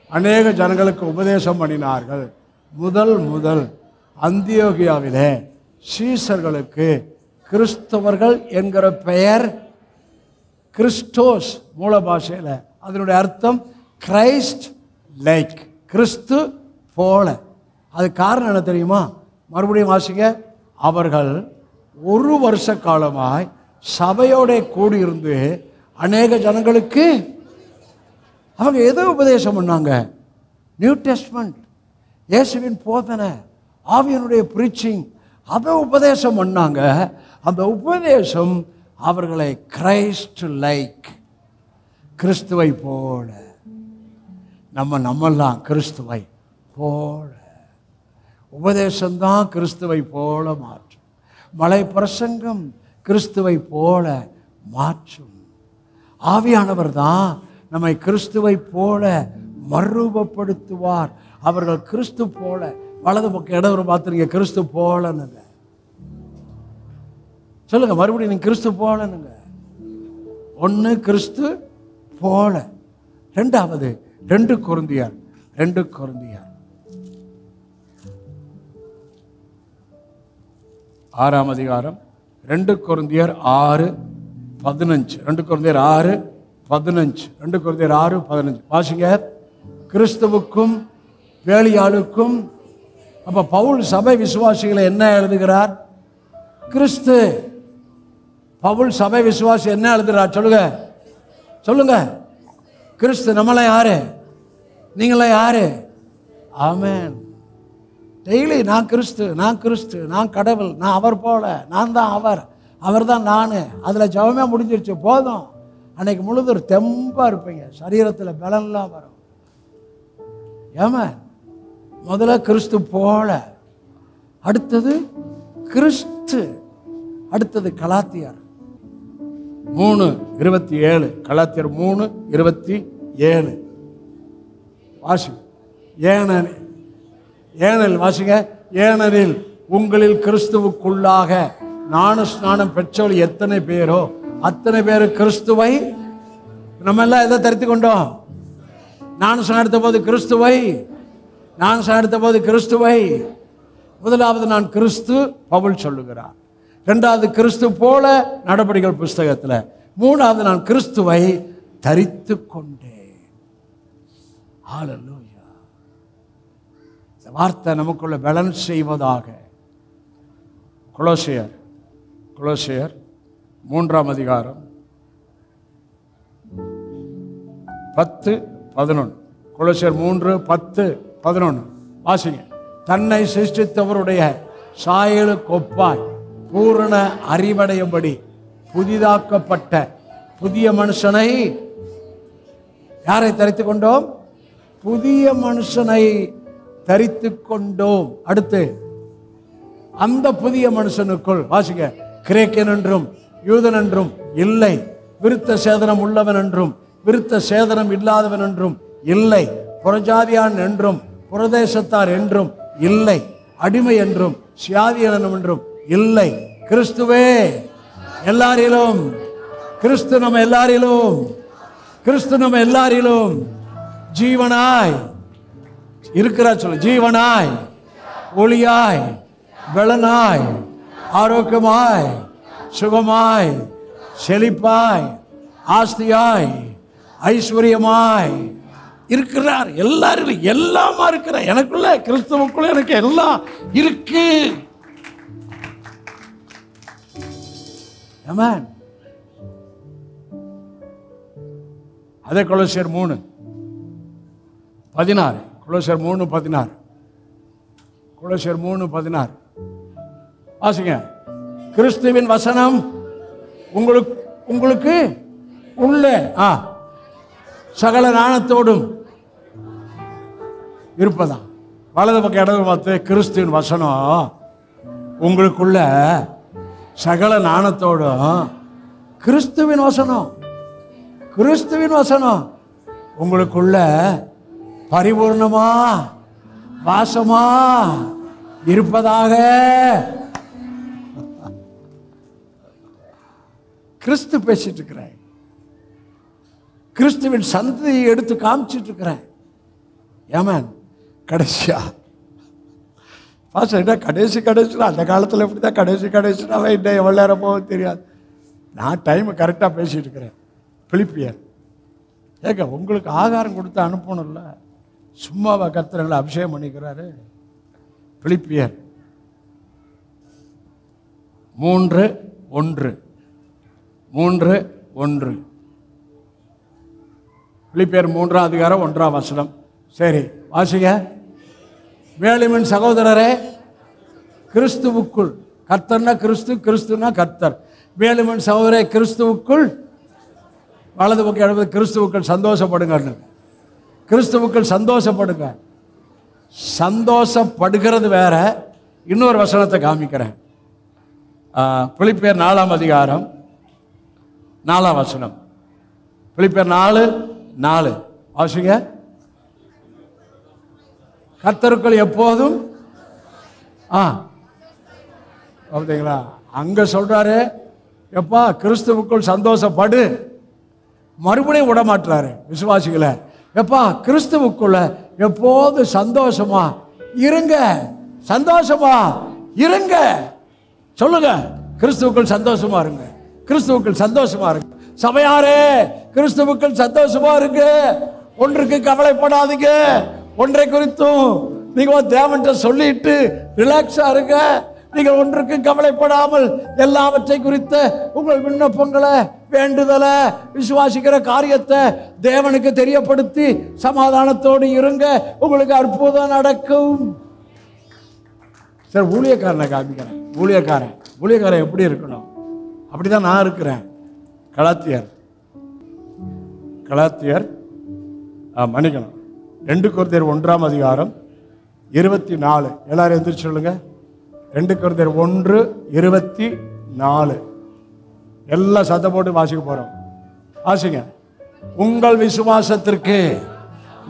Speaker 1: அநேக ஜனங்களுக்கு உபதேசம் பண்ணினார்கள். முதல் அந்தியோகியாவிலே சீசர்களுக்கு கிறிஸ்தவர்கள் என்கிற பெயர் கிறிஸ்டோஸ், மூல பாஷையில் அதனுடைய அர்த்தம் கிரைஸ்ட் லைக், கிறிஸ்து போல. அது காரணம் என்ன தெரியுமா? மறுபடியும் வாசிங்க. அவர்கள் 1 வருஷ காலமாய் சபையோட கூடியிருந்து அநேக ஜனங்களுக்கு அவங்க எதை உபதேசம் பண்ணாங்க? நியூ டெஸ்ட்மெண்ட், இயேசுவின் போதனை, ஆவியனுடைய பிரீச்சிங், அதை உபதேசம் பண்ணாங்க. அந்த உபதேசம் அவர்களை கிரைஸ்ட் லைக், கிறிஸ்துவை போல. நம்மெல்லாம் கிறிஸ்துவை போல. உபதேசம்தான் கிறிஸ்துவை போல மாற்றும். மலை பிரசங்கம் கிறிஸ்துவை போல மாற்றும். ஆவியானவர் தான் நம்மை கிறிஸ்துவை போல மறுரூபப்படுத்துவார். அவர்கள் கிறிஸ்து போல. வலது பக்கம் இடவரை பார்த்துருங்க, கிறிஸ்து போலனுங்க. சொல்லுங்க மறுபடியும், நீங்க கிறிஸ்து போலனுங்க. 1 கிறிஸ்து போல. 2வது 2 கொரிந்தியர் 6ஆம் அதிகாரம் 2 கொரிந்தியர் 6:15. 2 கொரிந்தியர் 6:15. 2 கொரிந்தியர் 6:15 வாசிங்க. கிறிஸ்துவுக்கும் வேலியாளுக்கும் அப்ப பவுல் சபை விசுவாசிகளை என்ன எழுதுகிறார்? கிறிஸ்து. பவுல் சபை விசுவாசி என்ன எழுதுகிறார்? சொல்லுங்க சொல்லுங்க. கிறிஸ்து. நம்மள யாரு? நீங்கள யாரு? ஆமென். டெய்லி நான் கிறிஸ்து, நான் கிறிஸ்து, நான் கடவுள், நான் அவர் போல, நான் தான் அவர், அவர் தான் நான். அதில் ஜெபமே முடிஞ்சிருச்சு, போதும். அன்னைக்கு முழுது ஒரு தெம்பாக இருப்பீங்க, சரீரத்தில் பலன்லாம் வரும். ஏமா முதல்ல கிறிஸ்து போல, அடுத்தது கிறிஸ்து, அடுத்தது கலாத்தியர் 3:27. கலாத்தியர் 3:27 வாசி. ஏனெனில் வாசிங்க. ஏனெனில் உங்களில் கிறிஸ்துவுக்குள்ளாக ஞான ஸ்நானம் பெற்றவர்கள் எத்தனை பேரோ அத்தனை பேர் கிறிஸ்துவை. நம்ம எல்லாம் எதை தரித்து கொண்டோம்? ஞான ஸ்நானம் எடுத்த போது கிறிஸ்துவை. ஞான ஸ்நானம் எடுத்த போது கிறிஸ்துவை. முதலாவது நான் கிறிஸ்து, பவுல் சொல்லுகிறார். இரண்டாவது கிறிஸ்து போல நடபடிகள் புஸ்தகத்தில். மூணாவது நான் கிறிஸ்துவை தரித்து கொண்டேன். ஹல்லேலூயா. இந்த வார்த்தை நமக்குள்ள பேலன்ஸ் செய்வதாக. கொலோசியர் 3:11 10-11. கொலோசியர் 3:10-11 வாசிங்க. தன்னை சிருஷ்டித்தவருடைய சாயலுக்கு ஒப்பாய் பூரண அறிவடையும்படி புதிதாக்கப்பட்ட புதிய மனுஷனை. யாரை தரித்து கொண்டோம்? புதிய மனுஷனை தரித்து கொண்டோம். அடுத்து அந்த புதிய மனுஷனுக்குள் வாசிங்க. கிரேக்கன் என்றும் யூதன் என்றும் இல்லை, விருத்த சேதனம் உள்ளவன் என்றும் விருத்த சேதனம் இல்லாதவன் என்றும் இல்லை, புறஜாதியான் என்றும் புரதேசத்தார் என்றும் இல்லை, அடிமை என்றும் சியாதியனும் என்றும் இல்லை, கிறிஸ்துவே எல்லாரிலும். கிறிஸ்து நம்ம எல்லாரிலும். கிறிஸ்து நம்ம எல்லாரிலும் ஜீவனாய் இருக்கிறார். சொல்லு. ஜீவனாய், ஒளியாய், பலனாய், ஆரோக்கியமாய், சுகமாய், செழிப்பாய், ஆஸ்தியாய், ஐஸ்வர்யமாய் இருக்கிறார். எல்லாரும் எல்லாமா இருக்கிறார். எனக்குள்ள கிறிஸ்துவுக்குள்ள எனக்கு எல்லாம் இருக்கு. ஆமென். அதே கொலோசியர் 3:16. கொலோசியர் 3:16. கொலோசியர் 3:16 வாசிங்க. கிறிஸ்துவின் வசனம் உங்களுக்கு உள்ளே சகல ஞானத்தோடும் இருப்பதா. வலது பக்கம் இடது பார்த்து கிறிஸ்துவின் வசனம் உங்களுக்குள்ள சகல ஞானத்தோடும். கிறிஸ்துவின் வசனம், கிறிஸ்துவின் வசனம் உங்களுக்குள்ள பரிபூர்ணமா வாசமா இருப்பதாக. கிறிஸ்து பேசிட்டு இருக்கிறேன். கிறிஸ்துவின் சந்ததியை எடுத்து காமிச்சிட்டு இருக்கிறேன். ஏமன். கடைசியா கடைசியில் அந்த காலத்தில் எப்படி தான் கடைசினா இன்னும் எவ்வளோ நேரம் போகும் தெரியாது. நான் டைம் கரெக்டாக பேசிட்டு இருக்கிறேன். பிலிப்பியர். ஏங்க உங்களுக்கு ஆகாரம் கொடுத்து அனுப்பணும்ல, சும்மாவா கர்த்தர்களை அபிஷேகம் பண்ணிக்கிறாரு? பிலிப்பியர் 3:1. பிலிப்பியர் 3:1. சரி வாசிங்க. வேலுமின் சகோதரரே, கிறிஸ்துவுக்குள். கர்த்தர்னா கிறிஸ்து, கிறிஸ்துனா கர்த்தர். வேலுமின் சகோதரே கிறிஸ்துவுக்குள். வலது பக்கம் எழுது. கிறிஸ்துவுக்குள் சந்தோஷப்படுங்க. கிறிஸ்துவுக்குள் சந்தோஷப்படுங்க. சந்தோஷப்படுகிறது வேற. இன்னொரு வசனத்தை காமிக்கிறேன். பிலிப்பியர் 4:4. பிலிப்பியர் 4:4 வாசிங்க. கர்த்தருக்குள் எப்போதும். அப்படிங்களா? அங்க சொல்றாரு எப்பா கிறிஸ்துவுக்குள் சந்தோஷப்படு. மறுபடியும் விட மாட்டாரு விசுவாசிகளை. எப்பா கிறிஸ்துவுக்குள்ள எப்போது சந்தோஷமா இருங்க. சந்தோஷமா இருங்க. சொல்லுங்க. கிறிஸ்துவுக்குள் சந்தோஷமா இருங்க. கிறிஸ்துவுக்குள் சந்தோஷமா இருங்க. சபையாரே, கிறிஸ்துவுக்குள் சந்தோஷமா இருங்க. ஒன்றுக்கு கவலைப்படாதீங்க. ஒன்றை குறித்தும் நீங்கள் தேவன்கிட்ட சொல்லிட்டு ரிலாக்ஸாக இருங்க. நீங்கள் ஒன்றுக்கும் கவலைப்படாமல் எல்லாவற்றை குறித்த உங்கள் விண்ணப்பங்களை, வேண்டுதலை, விசுவாசிக்கிற காரியத்தை தேவனுக்கு தெரியப்படுத்தி சமாதானத்தோடு இருங்க. உங்களுக்கு அற்புதம் நடக்கும். சரி, ஊழியக்காரனை காமிக்கிறேன். ஊழியக்காரன் எப்படி இருக்கணும்? அப்படிதான் நான் இருக்கிறேன். கலாத்தியர் மன்னிக்கணும், 2 கொரிந்தியர் 1:24. எல்லாரும் எந்திரிச்சு சொல்லுங்க. 2 கொரிந்தியர் 1:24. எல்லாம் சத்தம் போட்டு வாசிக்க போறோம். வாசிங்க. உங்கள் விசுவாசத்திற்கு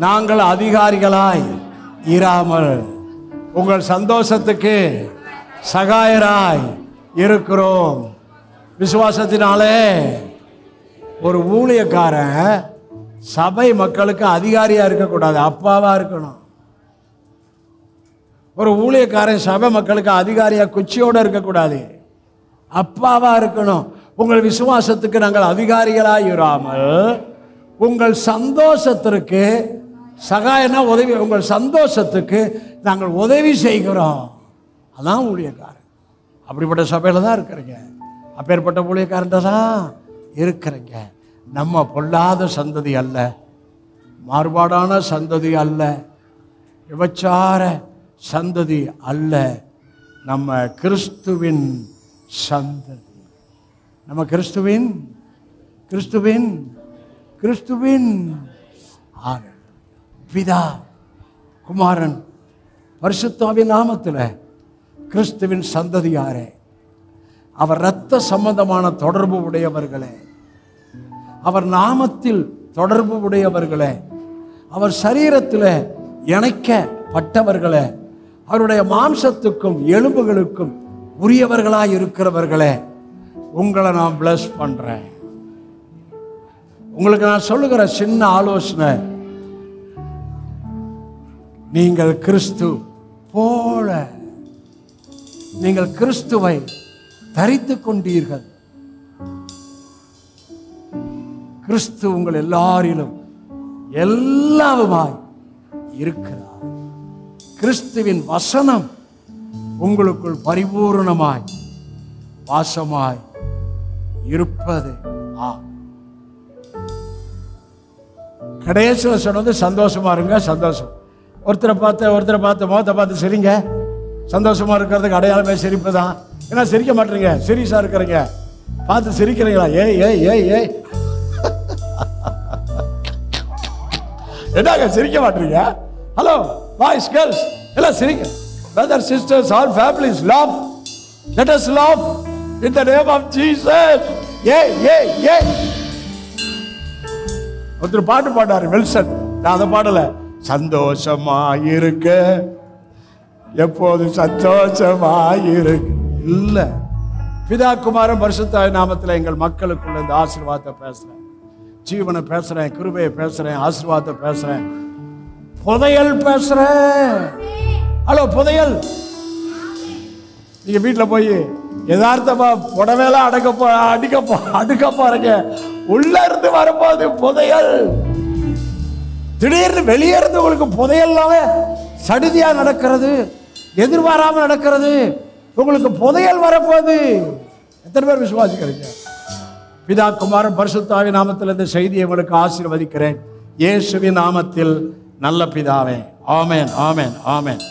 Speaker 1: நாங்கள் அதிகாரிகளாய் இராமல் உங்கள் சந்தோஷத்துக்கு சகாயராய் இருக்கிறோம். விசுவாசத்தினாலே ஒரு ஊழியக்காரன் சபை மக்களுக்கு அதிகாரியா இருக்கக்கூடாது, அப்பாவா இருக்கணும். ஒரு ஊழியக்காரன் சபை மக்களுக்கு அதிகாரியா குச்சியோட இருக்கக்கூடாது, அப்பாவா இருக்கணும். உங்கள் விசுவாசத்துக்கு நாங்கள் அதிகாரிகளாய் இராமல் உங்கள் சந்தோஷத்திற்கு சகாயனா உதவி, உங்கள் சந்தோஷத்துக்கு நாங்கள் உதவி செய்கிறோம். அதான் ஊழியக்காரன். அப்படிப்பட்ட சபையில் தான் இருக்கிறீங்க, அப்பேற்பட்ட ஊழியக்காரன்ட்ட தான் இருக்கிறீங்க. நம்ம பொல்லாத சந்ததி அல்ல, மாறுபாடான சந்ததி அல்ல, விபச்சார சந்ததி அல்ல. நம்ம கிறிஸ்துவின் சந்ததி. நம்ம கிறிஸ்துவின் பிதா, குமாரன், பரிசுத்தாவின் நாமத்தில் கிறிஸ்துவின் சந்ததியாரே, அவர் இரத்த சம்பந்தமான தொடர்பு உடையவர்களே, அவர் நாமத்தில் தொடர்பு உடையவர்களே, அவர் சரீரத்தில் இணைக்கப்பட்டவர்களே, அவருடைய மாம்சத்துக்கும் எலும்புகளுக்கும் உரியவர்களாய் இருக்கிறவர்களே, உங்களை நான் பிளஸ் பண்றேன். உங்களுக்கு நான் சொல்லுகிற சின்ன ஆலோசனை, நீங்கள் கிறிஸ்து போல, நீங்கள் கிறிஸ்துவை தரித்துக் கொண்டீர்கள். கிறிஸ்து உங்கள் எல்லாரிலும் எல்லாவுமாய் இருக்கிறார். கிறிஸ்துவின் வசனம் உங்களுக்குள் பரிபூர்ணமாய் வாசமாய் இருப்பது. கடைசியில் சொன்னது சந்தோஷமா இருங்க. சந்தோஷம். ஒருத்தரை பார்த்து முகத்தை பார்த்து சிரிங்க. சந்தோஷமா இருக்கிறதுக்கு அடையாளமே சிரிப்பு தான். ஏன்னா சிரிக்க மாட்டீங்க, சீரியஸா இருக்கிறீங்க. பார்த்து சிரிக்கிறீங்களா? ஏய் ஏய் ஏய் ஏய் என்னங்க சிரிக்க மாட்டீங்க? ஹலோ பாய்ஸ், கேர்ள்ஸ் எல்லாம் சிரிங்க. Brother, sisters, all families, laugh. Let us laugh in the name of Jesus. ஏய் ஏய் ஏய். ஒருத்தர் பாட்டு பாடாரு, வில்சன். நான் அதை பாடல. சந்தோஷமாயிருக்க, எப்போது சந்தோஷமாயிருக்கு. இல்ல, பிதா குமாரன் பரிசுத்த நாமத்தில் எங்கள் மக்களுக்குள்ள இந்த ஆசீர்வாதத்தை பேசுறேன், ஜீவனை பேசுறேன், கிருபையை பேசுறேன், ஆசீர்வாதத்தை பேசுறேன், புதையல் பேசுறேன். ஹலோ புதையல். நீங்க வீட்டுல போய் யதார்த்தமா புடவையெல்லாம் அடுக்க போறீங்க, உள்ள இருந்து வரும்போது புதையல். திடீர்னு வெளியே இருந்து உங்களுக்கு புதையல்லாவே சடுதியா நடக்கிறது, எதிர்பாராம நடக்கிறது. உங்களுக்கு புதையல் வரப்போகுது. எத்தனை பேர் விசுவாசிக்கிறீங்க? பிதா குமாரன் பரிசுத்த ஆவியின் நாமத்தில் இந்த செய்தியை உங்களுக்கு ஆசீர்வதிக்கிறேன். இயேசுவின் நாமத்தில் நல்ல பிதாவே. ஆமென், ஆமென், ஆமென்.